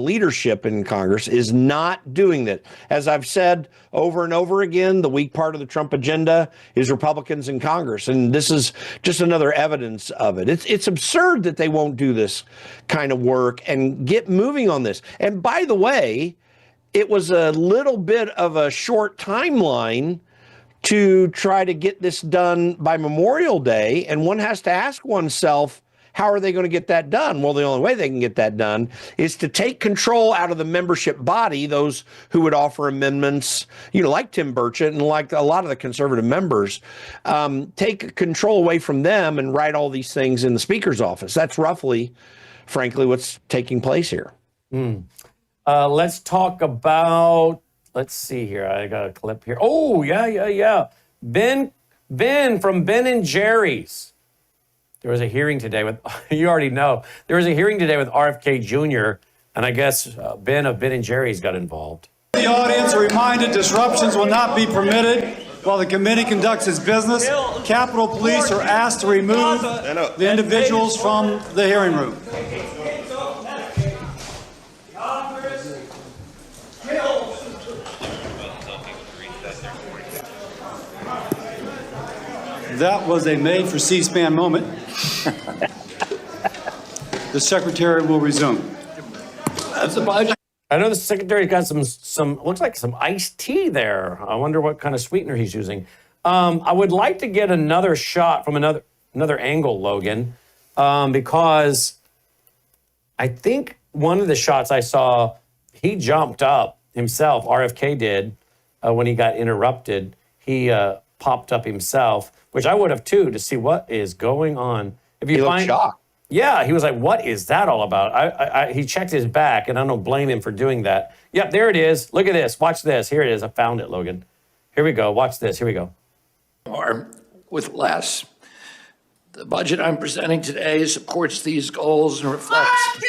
leadership in Congress is not doing that. As I've said over and over again, the weak part of the Trump agenda is Republicans in Congress. And this is just another evidence of it. It's absurd that they won't do this kind of work and get moving on this. And by the way, it was a little bit of a short timeline to try to get this done by Memorial Day. And one has to ask oneself, how are they going to get that done? Well, the only way they can get that done is to take control out of the membership body, those who would offer amendments, like Tim Burchett and like a lot of the conservative members, take control away from them and write all these things in the Speaker's office. That's roughly, frankly, what's taking place here. Let's talk about, let's see here. I got a clip here. Oh, yeah. Ben from Ben and Jerry's. There was a hearing today with, you already know, there was a hearing today with RFK Jr., and I guess Ben of Ben and Jerry's got involved. The audience are reminded disruptions will not be permitted while the committee conducts its business. Capitol Police are asked to remove the individuals from the hearing room. That was a made for C-SPAN moment. The secretary will resume. That's a budget. I know the secretary got some looks like some iced tea there. I wonder what kind of sweetener he's using. I would like to get another shot from another angle, Logan, because I think one of the shots I saw, he jumped up himself. RFK did when he got interrupted. He popped up himself, which I would have too, to see what is going on. If you looked shocked. Yeah, he was like, what is that all about? He checked his back, and I don't blame him for doing that. Yep, there it is. Look at this. Watch this. Here it is. I found it, Logan. Here we go. Watch this. Here we go. Or with less. The budget I'm presenting today supports these goals and reflects.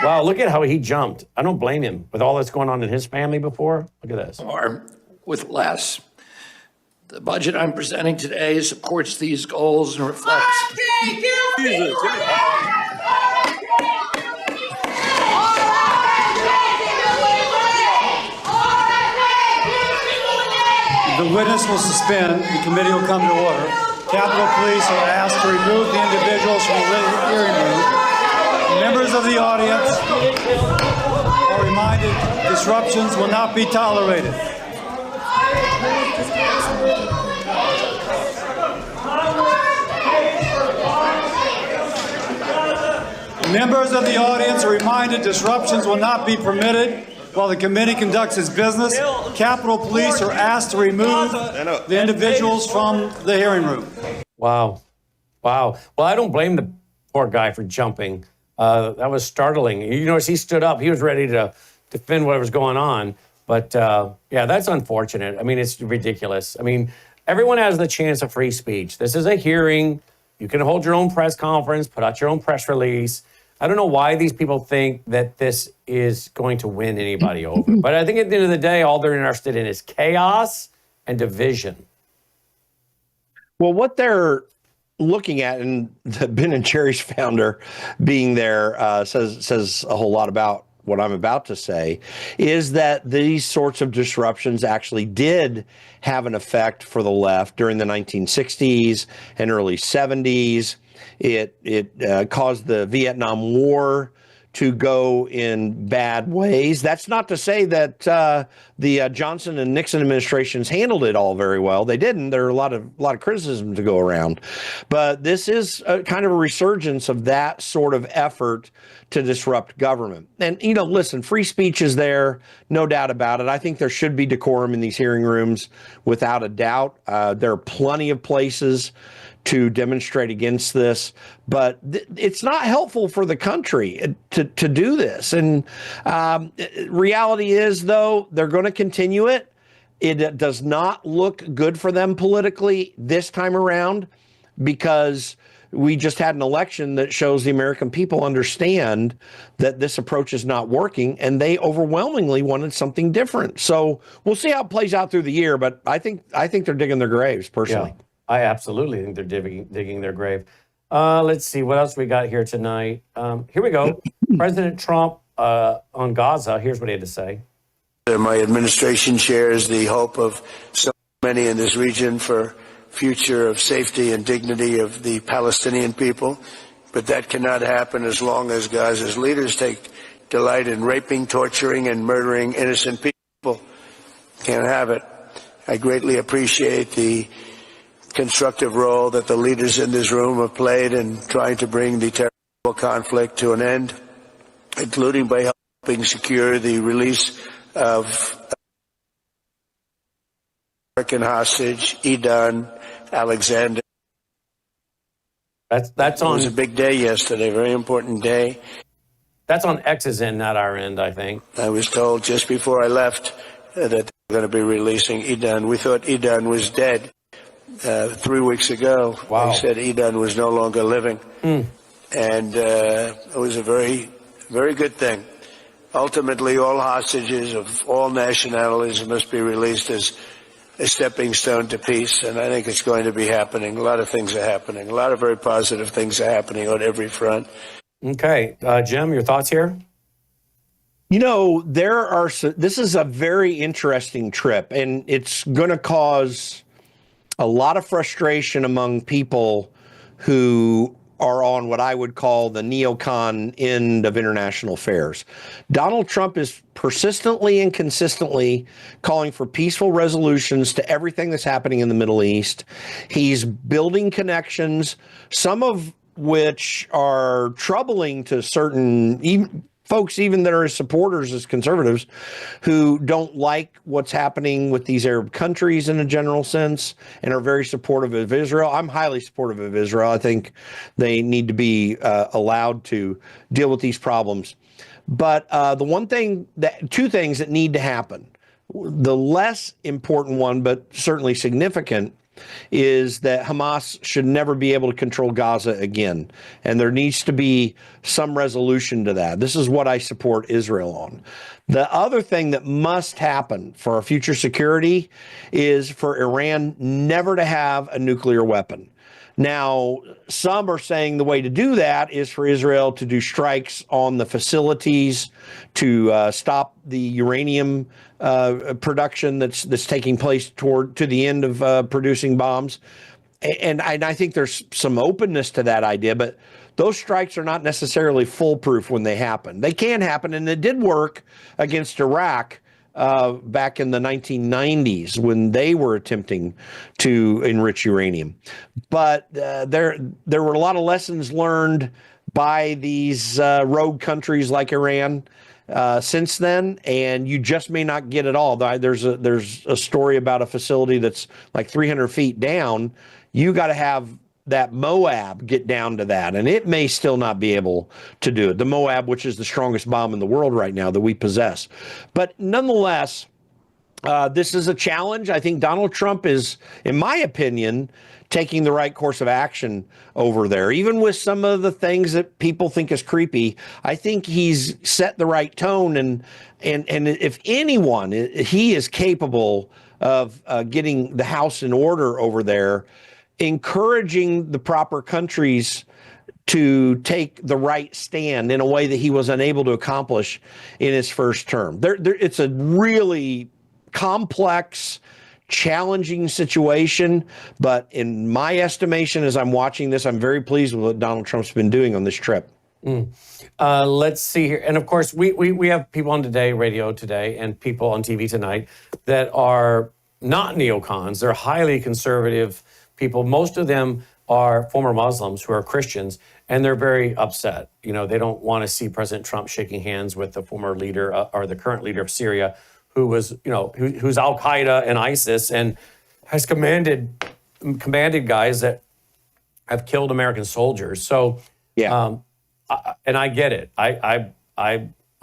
Wow, look at how he jumped. I don't blame him with all that's going on in his family before. Look at this. Or with less. The budget I'm presenting today supports these goals and reflects. The witness will suspend. The committee will come to order. Capitol Police are asked to remove the individuals from the hearing room. Members of the audience are reminded disruptions will not be tolerated. Members of the audience are reminded disruptions will not be permitted while the committee conducts its business. Capitol Police are asked to remove the individuals from the hearing room. Wow. Well, I don't blame the poor guy for jumping. That was startling. You notice he stood up. He was ready to defend what was going on. But yeah, that's unfortunate. I mean, it's ridiculous. I mean, everyone has the chance of free speech. This is a hearing. You can hold your own press conference, put out your own press release. I don't know why these people think that this is going to win anybody over. But I think at the end of the day, all they're interested in is chaos and division. Well, what they're looking at, and the Ben and Jerry's founder being there says a whole lot about what I'm about to say, is that these sorts of disruptions actually did have an effect for the left during the 1960s and early 70s. It caused the Vietnam War to go in bad ways. That's not to say that the Johnson and Nixon administrations handled it all very well. They didn't. There are a lot of criticism to go around. But this is kind of a resurgence of that sort of effort to disrupt government. And, listen, free speech is there, no doubt about it. I think there should be decorum in these hearing rooms, without a doubt. There are plenty of places to demonstrate against this, but it's not helpful for the country to do this. And reality is, though, they're going to continue it. It does not look good for them politically this time around, because we just had an election that shows the American people understand that this approach is not working, and they overwhelmingly wanted something different. So we'll see how it plays out through the year, but I think they're digging their graves, personally. Yeah. I absolutely think they're digging their grave. Let's see, what else we got here tonight? Here we go. President Trump on Gaza. Here's what he had to say. My administration shares the hope of so many in this region for future of safety and dignity of the Palestinian people, but that cannot happen as long as Gaza's leaders take delight in raping, torturing, and murdering innocent people. Can't have it. I greatly appreciate the constructive role that the leaders in this room have played in trying to bring the terrible conflict to an end, including by helping secure the release of American hostage Idan Alexander. That's on. It was a big day yesterday, very important day. That's on X's end, not our end, I think. I was told just before I left that they were going to be releasing Idan. We thought Idan was dead 3 weeks ago. Wow. They said Idan was no longer living. Mm. And it was a very, very good thing. Ultimately, all hostages of all nationalities must be released as a stepping stone to peace, and I think it's going to be happening. A lot of things are happening. A lot of very positive things are happening on every front. Okay. Jim, your thoughts here? You know, this is a very interesting trip, and it's going to cause a lot of frustration among people who are on what I would call the neocon end of international affairs. Donald Trump is persistently and consistently calling for peaceful resolutions to everything that's happening in the Middle East. He's building connections, some of which are troubling to certain folks, even that are his supporters as conservatives, who don't like what's happening with these Arab countries in a general sense and are very supportive of Israel. I'm highly supportive of Israel. I think they need to be allowed to deal with these problems. But two things that need to happen. The less important one, but certainly significant, is that Hamas should never be able to control Gaza again. And there needs to be some resolution to that. This is what I support Israel on. The other thing that must happen for our future security is for Iran never to have a nuclear weapon. Now, some are saying the way to do that is for Israel to do strikes on the facilities to stop the uranium production that's taking place to the end of producing bombs. And I think there's some openness to that idea, but those strikes are not necessarily foolproof when they happen. They can happen, and it did work against Iraq back in the 1990s when they were attempting to enrich uranium. But there were a lot of lessons learned by these rogue countries like Iran since then, and you just may not get it all. There's a story about a facility that's like 300 feet down. You got to have that Moab get down to that, and it may still not be able to do it. The Moab, which is the strongest bomb in the world right now that we possess. But nonetheless, this is a challenge. I think Donald Trump is, in my opinion, taking the right course of action over there. Even with some of the things that people think is creepy, I think he's set the right tone. And if anyone, he is capable of getting the house in order over there, encouraging the proper countries to take the right stand in a way that he was unable to accomplish in his first term. It's a really complex, challenging situation, but in my estimation, as I'm watching this, I'm very pleased with what Donald Trump's been doing on this trip. Let's see here. And of course, we have people on radio today, and people on TV tonight that are not neocons. They're highly conservative people. Most of them are former Muslims who are Christians, and they're very upset. You know, they don't want to see President Trump shaking hands with the former leader or the current leader of Syria, who was, who's Al Qaeda and ISIS, and has commanded guys that have killed American soldiers. So, yeah, and I get it.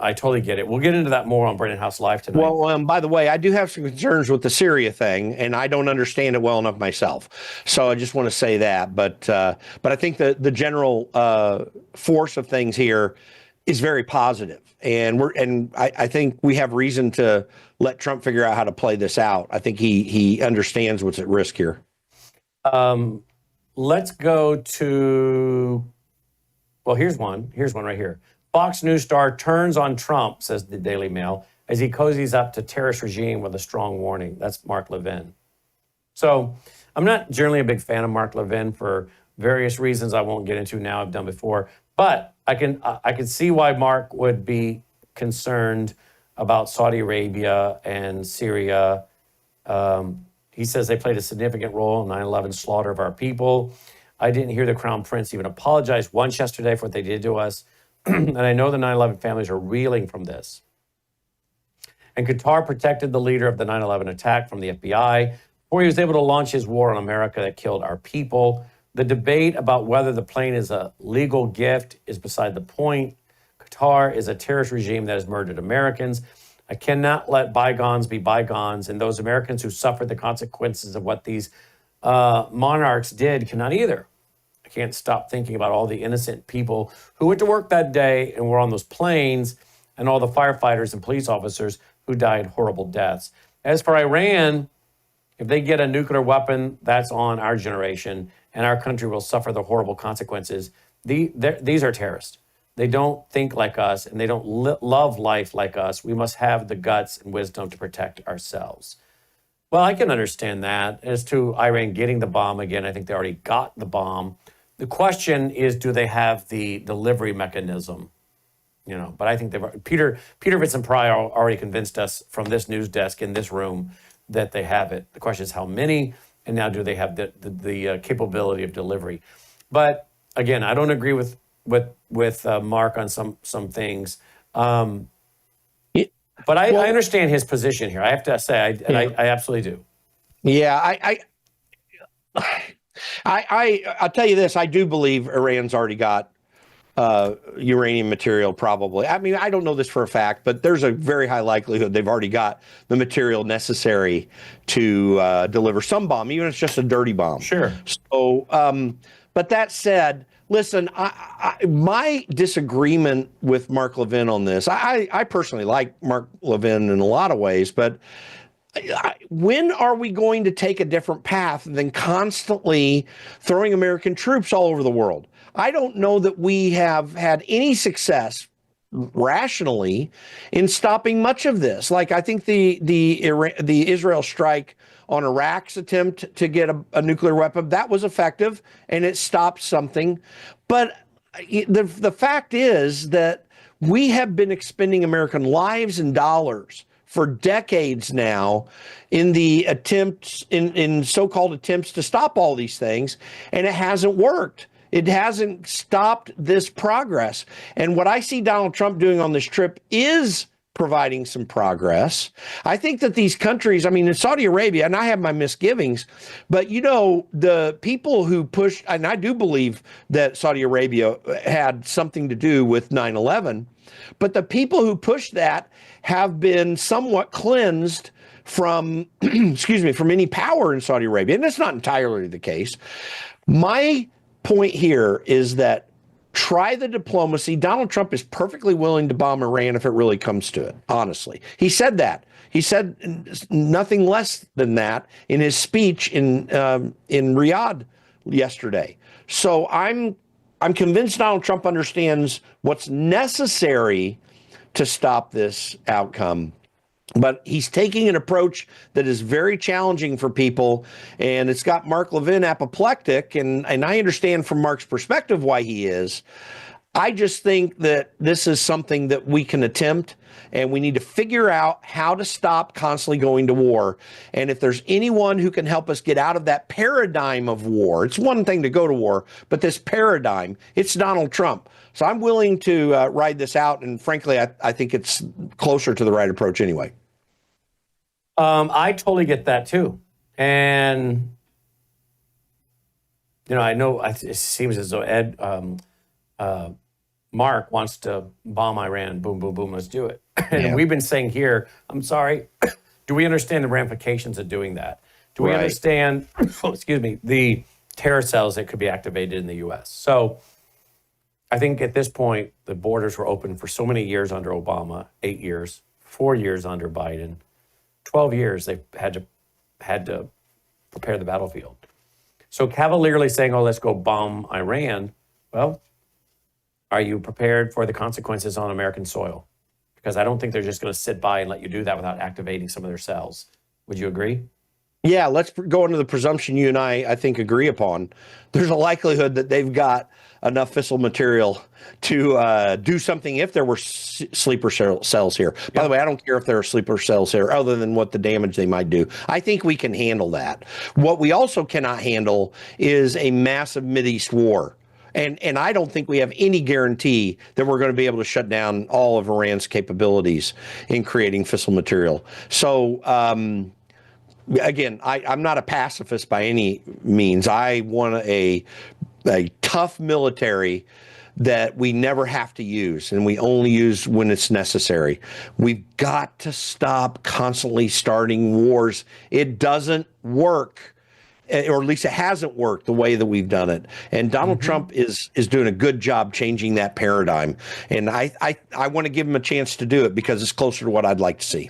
I totally get it. We'll get into that more on Brennan House Live tonight. Well, by the way, I do have some concerns with the Syria thing, and I don't understand it well enough myself. So I just want to say that. But I think the general force of things here is very positive, and I think we have reason to let Trump figure out how to play this out. I think he understands what's at risk here. Let's go to. Well, here's one right here. Fox News star turns on Trump, says the Daily Mail, as he cozies up to terrorist regime with a strong warning. That's Mark Levin. So I'm not generally a big fan of Mark Levin for various reasons I won't get into now, I've done before. But I can see why Mark would be concerned about Saudi Arabia and Syria. He says they played a significant role in 9/11 slaughter of our people. I didn't hear the Crown Prince even apologize once yesterday for what they did to us. And I know the 9/11 families are reeling from this. And Qatar protected the leader of the 9/11 attack from the FBI before he was able to launch his war on America that killed our people. The debate about whether the plane is a legal gift is beside the point. Qatar is a terrorist regime that has murdered Americans. I cannot let bygones be bygones, and those Americans who suffered the consequences of what these monarchs did cannot either. I can't stop thinking about all the innocent people who went to work that day and were on those planes, and all the firefighters and police officers who died horrible deaths. As for Iran, if they get a nuclear weapon, that's on our generation, and our country will suffer the horrible consequences. These are terrorists. They don't think like us, and they don't love life like us. We must have the guts and wisdom to protect ourselves. Well, I can understand that. As to Iran getting the bomb, again, I think they already got the bomb. The question is, do they have the delivery mechanism? You know, but I think Peter Vitz-Pry already convinced us from this news desk in this room that they have it. The question is how many, and now do they have the capability of delivery? But again, I don't agree with Mark on some things. But I understand his position here. I have to say, I absolutely do. Yeah, I'll tell you this. I do believe Iran's already got uranium material, probably. I mean, I don't know this for a fact, but there's a very high likelihood they've already got the material necessary to deliver some bomb, even if it's just a dirty bomb. Sure. So, but that said, listen, my disagreement with Mark Levin on this, I personally like Mark Levin in a lot of ways, but when are we going to take a different path than constantly throwing American troops all over the world? I don't know that we have had any success rationally in stopping much of this. Like, I think the Israel strike on Iraq's attempt to get a nuclear weapon, that was effective and it stopped something. But the fact is that we have been expending American lives and dollars for decades now in the attempts, in so-called attempts to stop all these things, and it hasn't worked. It hasn't stopped this progress. And what I see Donald Trump doing on this trip is providing some progress. I think that these countries, I mean, in Saudi Arabia, and I have my misgivings, but you know, the people who pushed, and I do believe that Saudi Arabia had something to do with 9/11, but the people who pushed that have been somewhat cleansed from, excuse me, from any power in Saudi Arabia. And that's not entirely the case. My point here is that try the diplomacy. Donald Trump is perfectly willing to bomb Iran if it really comes to it, honestly. He said that. He said nothing less than that in his speech in Riyadh yesterday. So I'm convinced Donald Trump understands what's necessary to stop this outcome. But he's taking an approach that is very challenging for people, and it's got Mark Levin apoplectic, and I understand from Mark's perspective why he is. I just think that this is something that we can attempt, and we need to figure out how to stop constantly going to war. And if there's anyone who can help us get out of that paradigm of war, it's one thing to go to war, but this paradigm, it's Donald Trump. So I'm willing to ride this out, and frankly, I think it's closer to the right approach anyway. I totally get that too. And, you know, I know it seems as though Mark wants to bomb Iran. Boom, boom, boom, let's do it. And we've been saying here, I'm sorry, do we understand the ramifications of doing that? Do we understand, excuse me, the terror cells that could be activated in the U.S.? So I think at this point, the borders were open for so many years under Obama, 8 years, 4 years under Biden. 12 years they've had to prepare the battlefield. So cavalierly saying, oh, let's go bomb Iran, well, are you prepared for the consequences on American soil? Because I don't think they're just going to sit by and let you do that without activating some of their cells. Would you agree? Yeah, let's go into the presumption you and I think, agree upon. There's a likelihood that they've got enough fissile material to do something if there were sleeper cells here. By the way, I don't care if there are sleeper cells here other than what the damage they might do. I think we can handle that. What we also cannot handle is a massive Mideast war. And I don't think we have any guarantee that we're going to be able to shut down all of Iran's capabilities in creating fissile material. So, again, I'm not a pacifist by any means. I want a tough military that we never have to use, and we only use when it's necessary. We've got to stop constantly starting wars. It doesn't work, or at least it hasn't worked the way that we've done it. And Donald Trump is doing a good job changing that paradigm. And I want to give him a chance to do it because it's closer to what I'd like to see.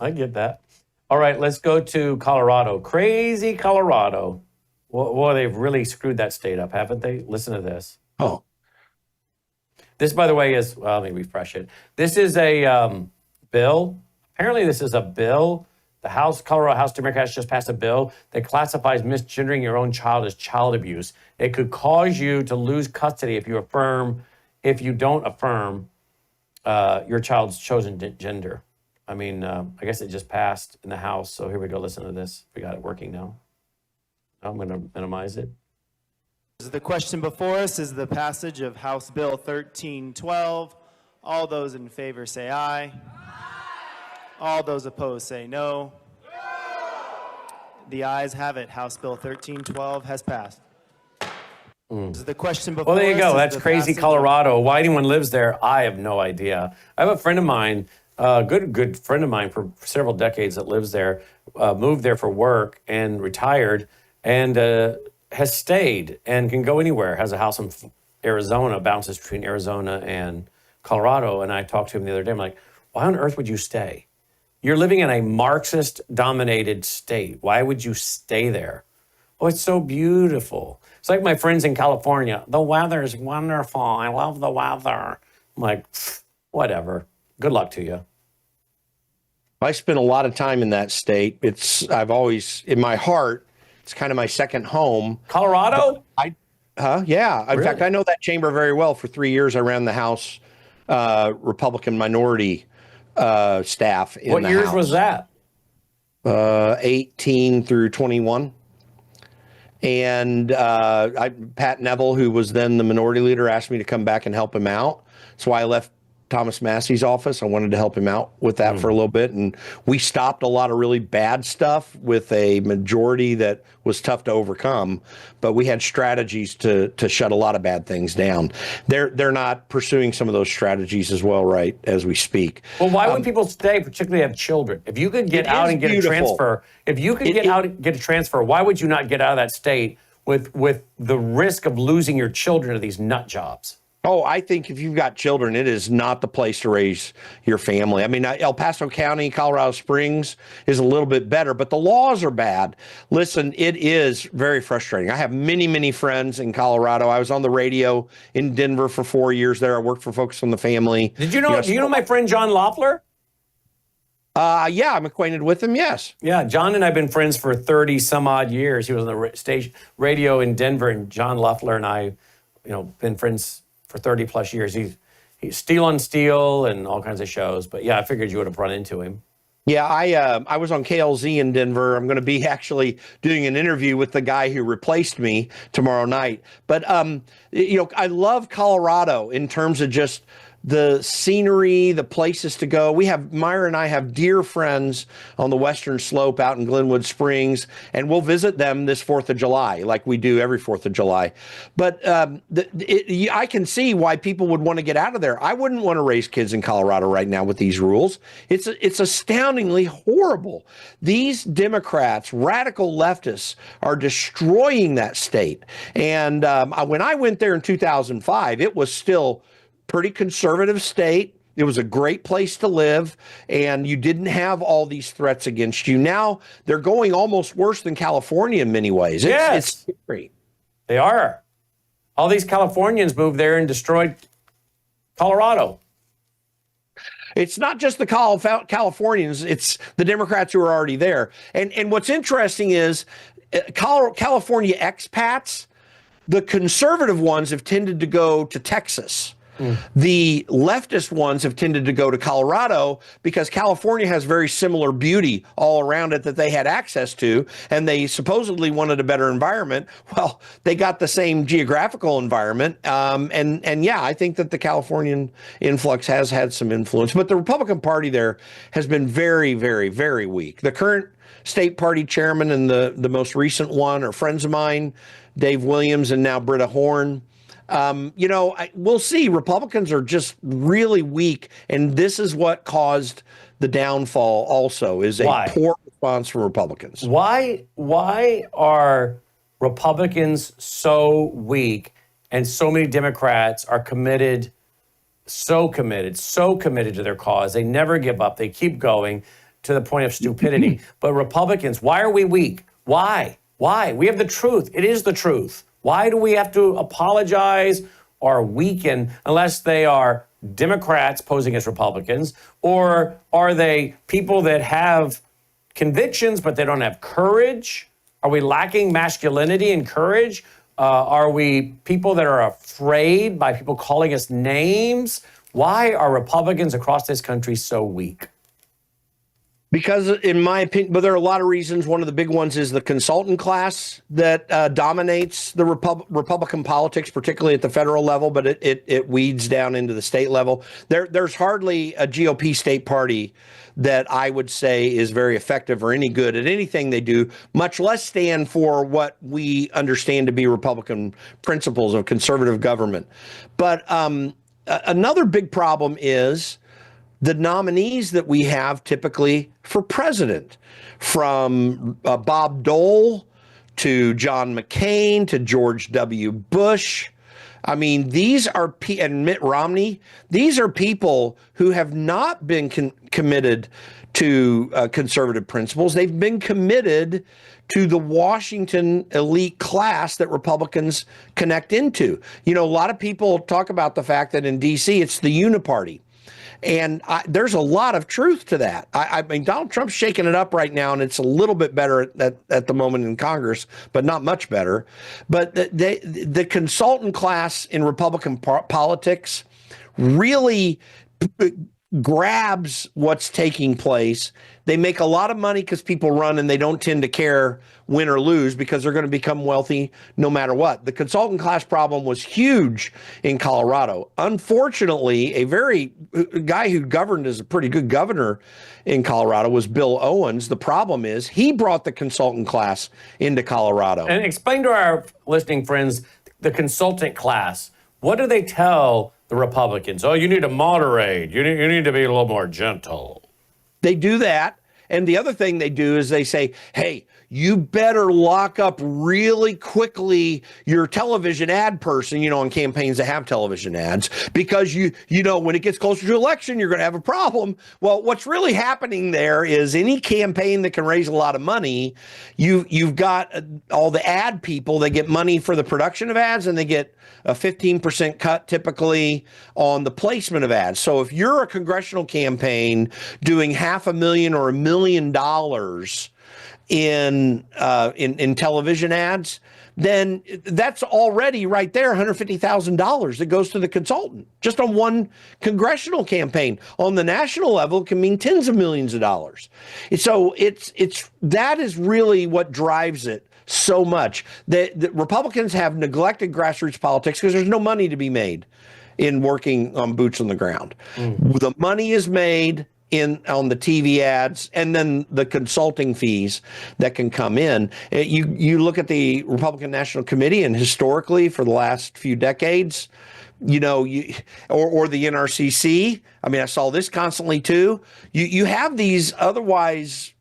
I get that. All right, let's go to Colorado. Crazy Colorado. Well, they've really screwed that state up, haven't they? Listen to this. Oh. This, by the way, is, well, let me refresh it. This is a bill. Apparently, this is a bill. The Colorado House Democrats just passed a bill that classifies misgendering your own child as child abuse. It could cause you to lose custody if you don't affirm your child's chosen gender. I mean, I guess it just passed in the House. So here we go. Listen to this. We got it working now. I'm going to minimize it. The question before us is the passage of House Bill 1312. All those in favor say aye. All those opposed say no. The ayes have it. House Bill 1312 has passed. The question before Well, there you go. us is That's the crazy passage Colorado. Why anyone lives there, I have no idea. I have a friend of mine, a good friend of mine for several decades that lives there, moved there for work and retired and has stayed and can go anywhere, has a house in Arizona, bounces between Arizona and Colorado. And I talked to him the other day. I'm like, why on earth would you stay? You're living in a Marxist-dominated state. Why would you stay there? Oh, it's so beautiful. It's like my friends in California. The weather's wonderful. I love the weather. I'm like, whatever. Good luck to you. I spent a lot of time in that state. I've always, in my heart, it's kind of my second home. Colorado? Yeah. In Really? fact, I know that chamber very well. For 3 years, I ran the House Republican minority staff in What the years House. was that? 18 through 21. And Pat Neville, who was then the minority leader, asked me to come back and help him out. So I left Thomas Massey's office. I wanted to help him out with that for a little bit. And we stopped a lot of really bad stuff with a majority that was tough to overcome. But we had strategies to shut a lot of bad things down. They're not pursuing some of those strategies as well, right, as we speak. Well, why would people stay, particularly have children? If you could get out and get a transfer, get a transfer, why would you not get out of that state with the risk of losing your children to these nut jobs? Oh, I think if you've got children, it is not the place to raise your family. I mean, El Paso County, Colorado Springs is a little bit better, but the laws are bad. Listen, it is very frustrating. I have many, many friends in Colorado. I was on the radio in Denver for 4 years there. I worked for Focus on the Family. Did you know? Do you know my friend John Loeffler? Yeah, I'm acquainted with him. Yes. Yeah, John and I've been friends for 30 some odd years. He was on the radio in Denver, and John Loeffler and I, been friends for 30 plus years. He's Steel on Steel and all kinds of shows. But yeah, I figured you would have run into him. Yeah, I was on KLZ in Denver. I'm going to be actually doing an interview with the guy who replaced me tomorrow night. But I love Colorado in terms of just the scenery, the places to go. Myra and I have dear friends on the Western Slope out in Glenwood Springs, and we'll visit them this 4th of July, like we do every 4th of July. But I can see why people would want to get out of there. I wouldn't want to raise kids in Colorado right now with these rules. It's astoundingly horrible. These Democrats, radical leftists, are destroying that state. And when I went there in 2005, it was still pretty conservative state. It was a great place to live, and you didn't have all these threats against you. Now they're going almost worse than California in many ways. It's scary. They are. All these Californians moved there and destroyed Colorado. It's not just the Californians, it's the Democrats who are already there. And what's interesting is California expats The conservative ones have tended to go to Texas. The leftist ones have tended to go to Colorado because California has very similar beauty all around it that they had access to, and they supposedly wanted a better environment. Well, they got the same geographical environment, and yeah, I think that the Californian influx has had some influence, but the Republican Party there has been very, very, very weak. The current state party chairman and the most recent one are friends of mine, Dave Williams and now Britta Horn. We'll see. Republicans are just really weak, and this is what caused the downfall also, is a poor response from Republicans. Why are Republicans so weak and so many Democrats are so committed to their cause? They never give up. They keep going to the point of stupidity. But Republicans, why are we weak? Why? We have the truth. It is the truth. Why do we have to apologize or weaken unless they are Democrats posing as Republicans, or are they people that have convictions but they don't have courage? Are we lacking masculinity and courage? Are we people that are afraid by people calling us names? Why are Republicans across this country so weak? Because in my opinion, but there are a lot of reasons. One of the big ones is the consultant class that dominates the Republican politics, particularly at the federal level, but it weeds down into the state level. There's hardly a GOP state party that I would say is very effective or any good at anything they do, much less stand for what we understand to be Republican principles of conservative government. But another big problem is the nominees that we have typically for president, from Bob Dole to John McCain to George W. Bush. I mean, these are, and Mitt Romney, these are people who have not been committed to conservative principles. They've been committed to the Washington elite class that Republicans connect into. You know, a lot of people talk about the fact that in D.C. it's the uniparty. And there's a lot of truth to that. I mean, Donald Trump's shaking it up right now, and it's a little bit better at the moment in Congress, but not much better. But the consultant class in Republican politics really grabs what's taking place. They make a lot of money because people run, and they don't tend to care win or lose because they're going to become wealthy no matter what. The consultant class problem was huge in Colorado. Unfortunately, a guy who governed as a pretty good governor in Colorado was Bill Owens. The problem is he brought the consultant class into Colorado. And explain to our listening friends the consultant class. What do they tell the Republicans? Oh, you need to moderate. You need to be a little more gentle. They do that. And the other thing they do is they say, hey, you better lock up really quickly your television ad person, you know, on campaigns that have television ads, because you know, when it gets closer to election, you're going to have a problem. Well, what's really happening there is any campaign that can raise a lot of money, you've got all the ad people, they get money for the production of ads, and they get a 15% cut typically on the placement of ads. So if you're a congressional campaign doing $500,000 or $1 million in television ads, then that's already right there $150,000 that goes to the consultant just on one congressional campaign. On the national level, it can mean tens of millions of dollars. So that is really what drives it so much. The Republicans have neglected grassroots politics because there's no money to be made in working on boots on the ground. The money is made on the TV ads, and then the consulting fees that can come in. You look at the Republican National Committee, and historically for the last few decades, you know, or the NRCC. I mean, I saw this constantly too. You have these otherwise,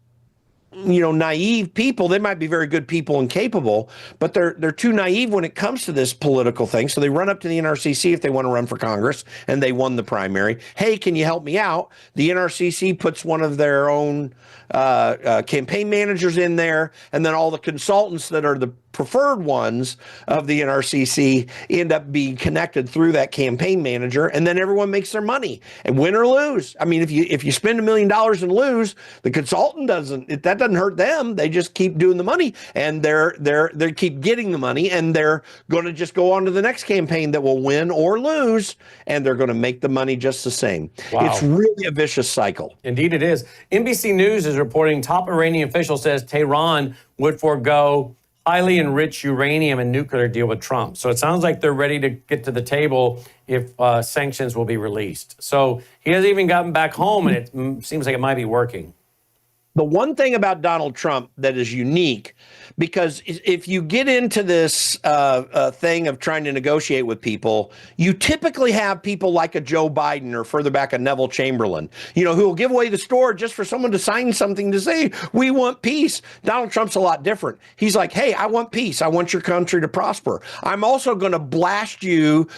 you know, naive people. They might be very good people and capable, but they're too naive when it comes to this political thing. So they run up to the NRCC if they want to run for Congress, and they won the primary. Hey, can you help me out? The NRCC puts one of their own campaign managers in there, and then all the consultants that are the preferred ones of the NRCC end up being connected through that campaign manager, and then everyone makes their money, and win or lose. I mean, if you spend $1 million and lose, the consultant that doesn't hurt them. They just keep doing the money, and they keep getting the money, and they're going to just go on to the next campaign that will win or lose, and they're going to make the money just the same. Wow. It's really a vicious cycle. Indeed it is. NBC News is reporting top Iranian official says Tehran would forego highly enriched uranium and nuclear deal with Trump. So it sounds like they're ready to get to the table if sanctions will be released. So he hasn't even gotten back home, and it seems like it might be working. The one thing about Donald Trump that is unique, because if you get into this thing of trying to negotiate with people, you typically have people like a Joe Biden or further back a Neville Chamberlain, who will give away the store just for someone to sign something to say, we want peace. Donald Trump's a lot different. He's like, hey, I want peace. I want your country to prosper. I'm also going to blast you,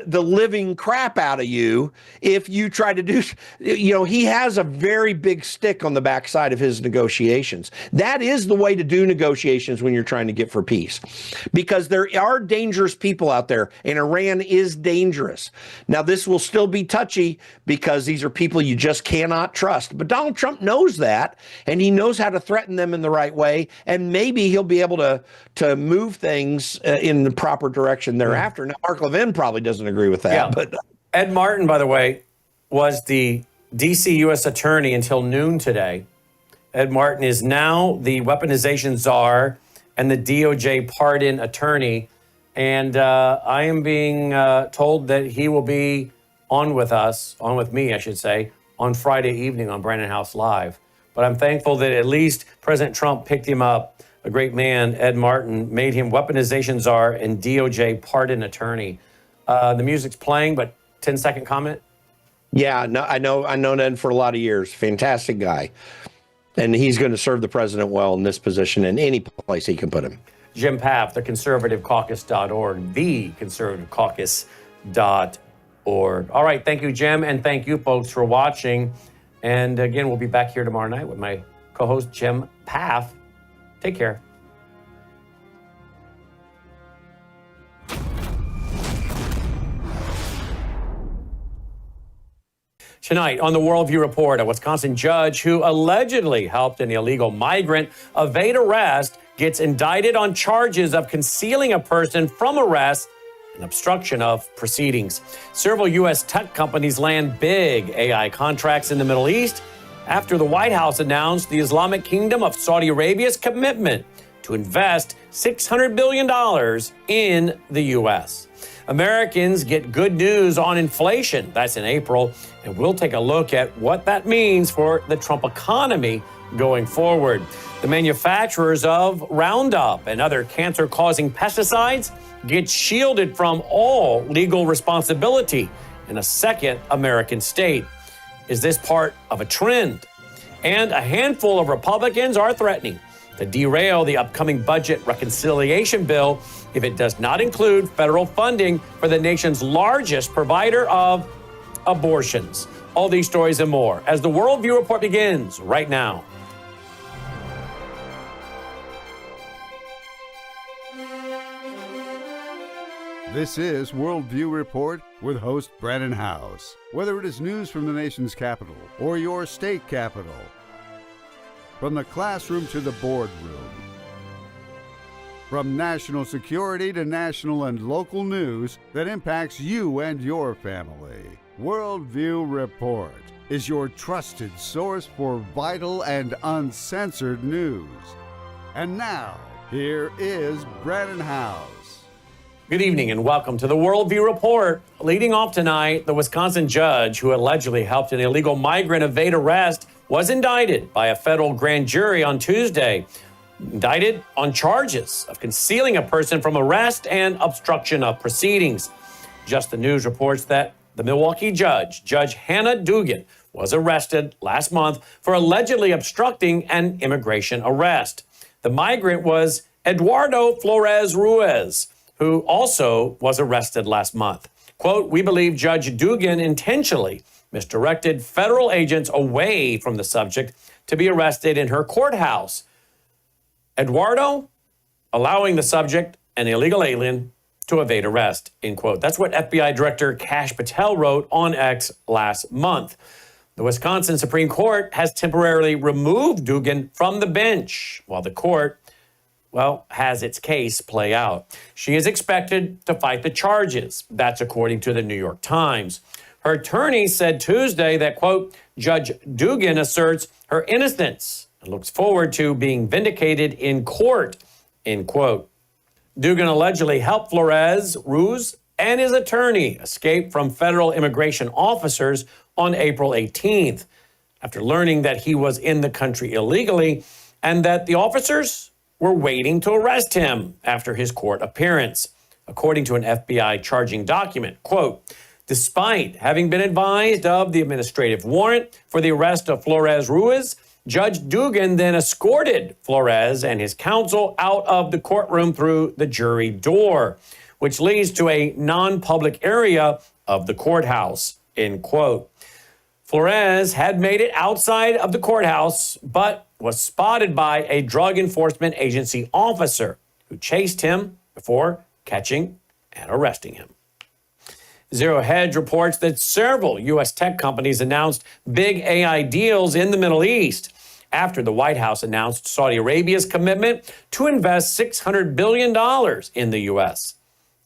the living crap out of you, if you try to do, he has a very big stick on the backside of his negotiations. That is the way to do negotiations when you're trying to get for peace, because there are dangerous people out there, and Iran is dangerous. Now, this will still be touchy because these are people you just cannot trust. But Donald Trump knows that, and he knows how to threaten them in the right way, and maybe he'll be able to move things in the proper direction thereafter. Now, Mark Levin probably doesn't agree with that. Yeah. But Ed Martin, by the way, was the D.C. U.S. attorney until noon today. Ed Martin is now the weaponization czar and the DOJ pardon attorney. And I am being told that he will be on with me, I should say, on Friday evening on Brandon House Live. But I'm thankful that at least President Trump picked him up. A great man, Ed Martin, made him weaponization czar and DOJ pardon attorney. The music's playing, but 10-second comment. Yeah, no, I know Ed for a lot of years. Fantastic guy. And he's going to serve the president well in this position in any place he can put him. Jim Paff, theconservativecaucus.org, theconservativecaucus.org. All right, thank you, Jim, and thank you, folks, for watching. And again, we'll be back here tomorrow night with my co-host, Jim Paff. Take care. Tonight on the Worldview Report, a Wisconsin judge who allegedly helped an illegal migrant evade arrest gets indicted on charges of concealing a person from arrest and obstruction of proceedings. Several U.S. tech companies land big AI contracts in the Middle East after the White House announced the Islamic Kingdom of Saudi Arabia's commitment to invest $600 billion in the U.S. Americans get good news on inflation. That's in April. And we'll take a look at what that means for the Trump economy going forward. The manufacturers of Roundup and other cancer-causing pesticides get shielded from all legal responsibility in a second American state. Is this part of a trend? And a handful of Republicans are threatening to derail the upcoming budget reconciliation bill if it does not include federal funding for the nation's largest provider of abortions. All these stories and more as the Worldview Report begins right now. This is Worldview Report with host Brandon House. Whether it is news from the nation's capital or your state capital, from the classroom to the boardroom, from national security to national and local news that impacts you and your family, Worldview Report is your trusted source for vital and uncensored news. And now, here is Brandon House. Good evening and welcome to the Worldview Report. Leading off tonight, the Wisconsin judge who allegedly helped an illegal migrant evade arrest was indicted by a federal grand jury on Tuesday. Indicted on charges of concealing a person from arrest and obstruction of proceedings. Just the News reports that the Milwaukee judge, Judge Hannah Dugan, was arrested last month for allegedly obstructing an immigration arrest. The migrant was Eduardo Flores Ruiz, who also was arrested last month. Quote, "We believe Judge Dugan intentionally misdirected federal agents away from the subject to be arrested in her courthouse. Eduardo allowing the subject, an illegal alien, to evade arrest, end quote. That's what FBI Director Kash Patel wrote on X last month. The Wisconsin Supreme Court has temporarily removed Dugan from the bench while the court, has its case play out. She is expected to fight the charges. That's according to the New York Times. Her attorney said Tuesday that, quote, Judge Dugan asserts her innocence and looks forward to being vindicated in court, end quote. Dugan allegedly helped Flores Ruz and his attorney escape from federal immigration officers on April 18th after learning that he was in the country illegally and that the officers were waiting to arrest him after his court appearance. According to an FBI charging document, quote, despite having been advised of the administrative warrant for the arrest of Flores Ruiz, Judge Dugan then escorted Flores and his counsel out of the courtroom through the jury door, which leads to a non-public area of the courthouse, end quote. Flores had made it outside of the courthouse, but was spotted by a Drug Enforcement Agency officer who chased him before catching and arresting him. Zero Hedge reports that several U.S. tech companies announced big AI deals in the Middle East after the White House announced Saudi Arabia's commitment to invest $600 billion in the U.S.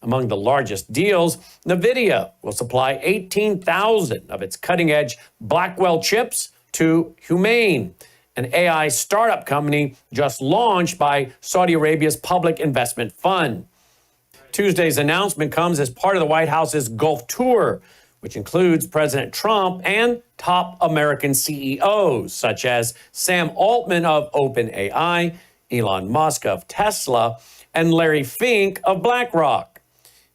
Among the largest deals, NVIDIA will supply 18,000 of its cutting-edge Blackwell chips to Humane, an AI startup company just launched by Saudi Arabia's Public Investment Fund. Tuesday's announcement comes as part of the White House's Gulf Tour, which includes President Trump and top American CEOs, such as Sam Altman of OpenAI, Elon Musk of Tesla, and Larry Fink of BlackRock.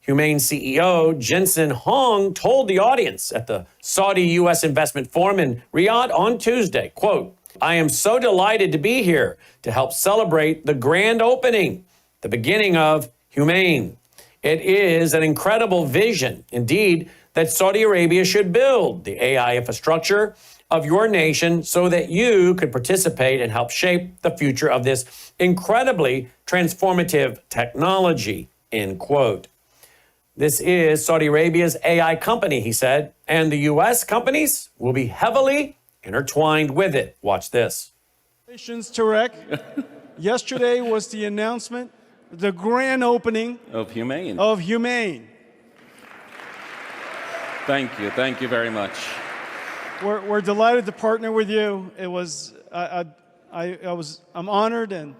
Humane CEO Jensen Huang told the audience at the Saudi U.S. Investment Forum in Riyadh on Tuesday, quote, I am so delighted to be here to help celebrate the grand opening, the beginning of Humane. It is an incredible vision, indeed, that Saudi Arabia should build the AI infrastructure of your nation so that you could participate and help shape the future of this incredibly transformative technology, end quote. This is Saudi Arabia's AI company, he said, and the U.S. companies will be heavily intertwined with it. Watch this. Congratulations, Tarek. Yesterday was the announcement, the grand opening of Humane. Thank you very much. We're delighted to partner with you. It was I'm honored and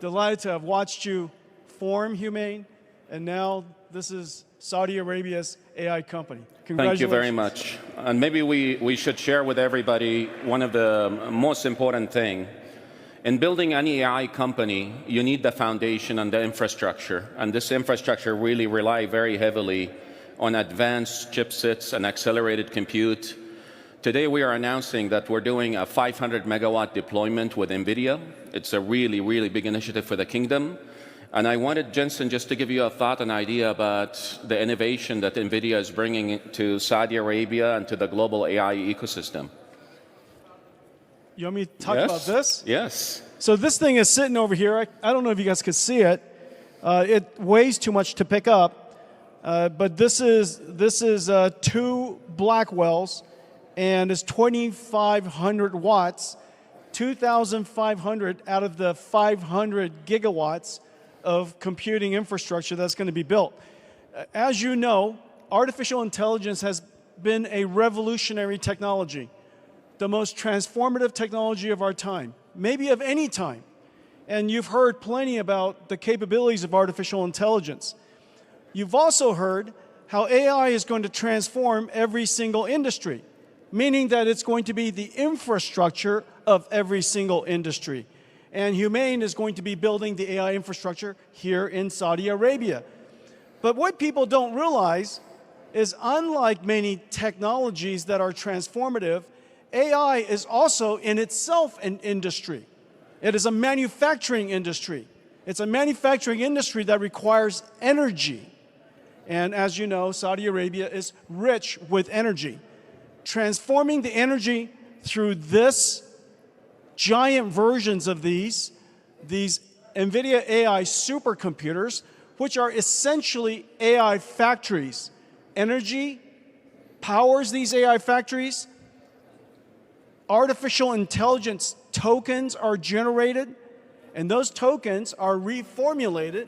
delighted to have watched you form Humane, and now this is Saudi Arabia's AI company. Congratulations. Thank you very much. And maybe we should share with everybody one of the most important things. In building any AI company, you need the foundation and the infrastructure. And this infrastructure really relies very heavily on advanced chipsets and accelerated compute. Today, we are announcing that we're doing a 500 megawatt deployment with NVIDIA. It's a really, really big initiative for the kingdom. And I wanted, Jensen, just to give you a thought and idea about the innovation that NVIDIA is bringing to Saudi Arabia and to the global AI ecosystem. You want me to talk about this? Yes. So this thing is sitting over here. I don't know if you guys could see it. It weighs too much to pick up. But this is 2 Blackwells, and it's 2,500 watts, 2,500 out of the 500 gigawatts of computing infrastructure that's going to be built. As you know, artificial intelligence has been a revolutionary technology, the most transformative technology of our time, maybe of any time. And you've heard plenty about the capabilities of artificial intelligence. You've also heard how AI is going to transform every single industry, meaning that it's going to be the infrastructure of every single industry. And Humane is going to be building the AI infrastructure here in Saudi Arabia. But what people don't realize is, unlike many technologies that are transformative, AI is also in itself an industry. It is a manufacturing industry. It's a manufacturing industry that requires energy. And as you know, Saudi Arabia is rich with energy. Transforming the energy through this giant versions of these NVIDIA AI supercomputers, which are essentially AI factories. Energy powers these AI factories. Artificial intelligence tokens are generated, and those tokens are reformulated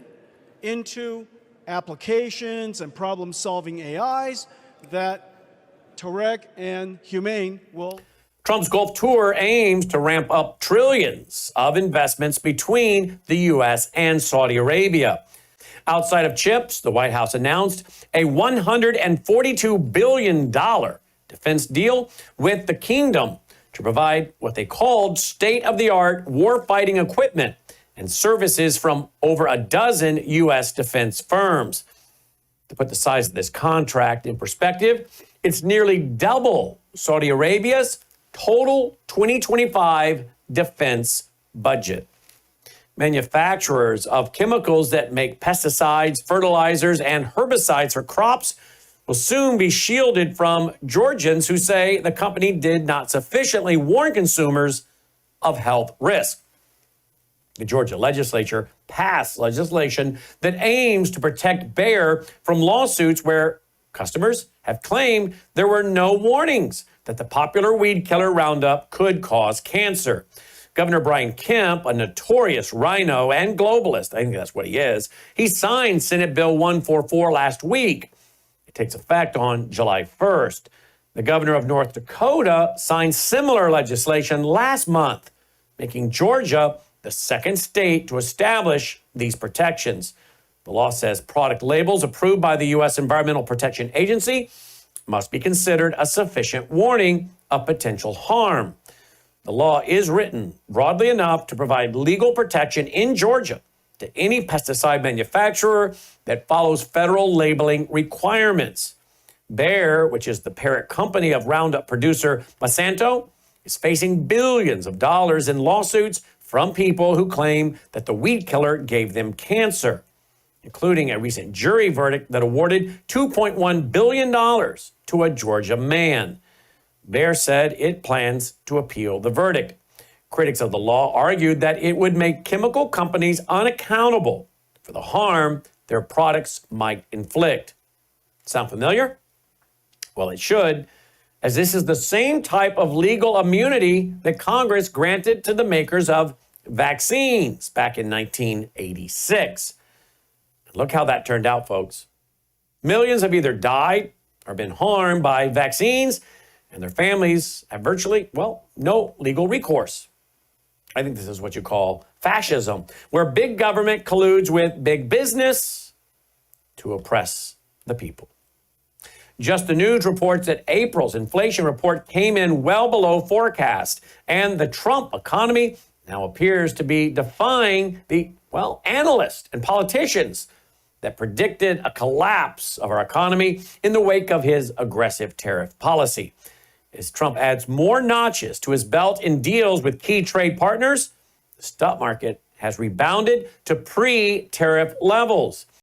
into applications and problem-solving AIs that Tarek and Humane will. Trump's Gulf tour aims to ramp up trillions of investments between the U.S. and Saudi Arabia. Outside of chips, the White House announced a $142 billion defense deal with the kingdom to provide what they called state-of-the-art warfighting equipment and services from over a dozen U.S. defense firms. To put the size of this contract in perspective, it's nearly double Saudi Arabia's total 2025 defense budget. Manufacturers of chemicals that make pesticides, fertilizers, and herbicides for crops will soon be shielded from Georgians who say the company did not sufficiently warn consumers of health risk. The Georgia legislature passed legislation that aims to protect Bayer from lawsuits where customers have claimed there were no warnings that the popular weed killer Roundup could cause cancer. Governor Brian Kemp, a notorious rhino and globalist, I think that's what he is, he signed Senate Bill 144 last week. It takes effect on July 1st. The governor of North Dakota signed similar legislation last month, making Georgia the second state to establish these protections. The law says product labels approved by the U.S. Environmental Protection Agency must be considered a sufficient warning of potential harm. The law is written broadly enough to provide legal protection in Georgia to any pesticide manufacturer that follows federal labeling requirements. Bayer, which is the parent company of Roundup producer Monsanto, is facing billions of dollars in lawsuits from people who claim that the weed killer gave them cancer, including a recent jury verdict that awarded $2.1 billion to a Georgia man. Bayer said it plans to appeal the verdict. Critics of the law argued that it would make chemical companies unaccountable for the harm their products might inflict. Sound familiar? Well, it should, as this is the same type of legal immunity that Congress granted to the makers of vaccines back in 1986. Look how that turned out, folks. Millions have either died or been harmed by vaccines, and their families have virtually, no legal recourse. I think this is what you call fascism, where big government colludes with big business to oppress the people. Just the News reports that April's inflation report came in well below forecast, and the Trump economy now appears to be defying the, analysts and politicians that predicted a collapse of our economy in the wake of his aggressive tariff policy. As Trump adds more notches to his belt in deals with key trade partners, the stock market has rebounded to pre-tariff levels.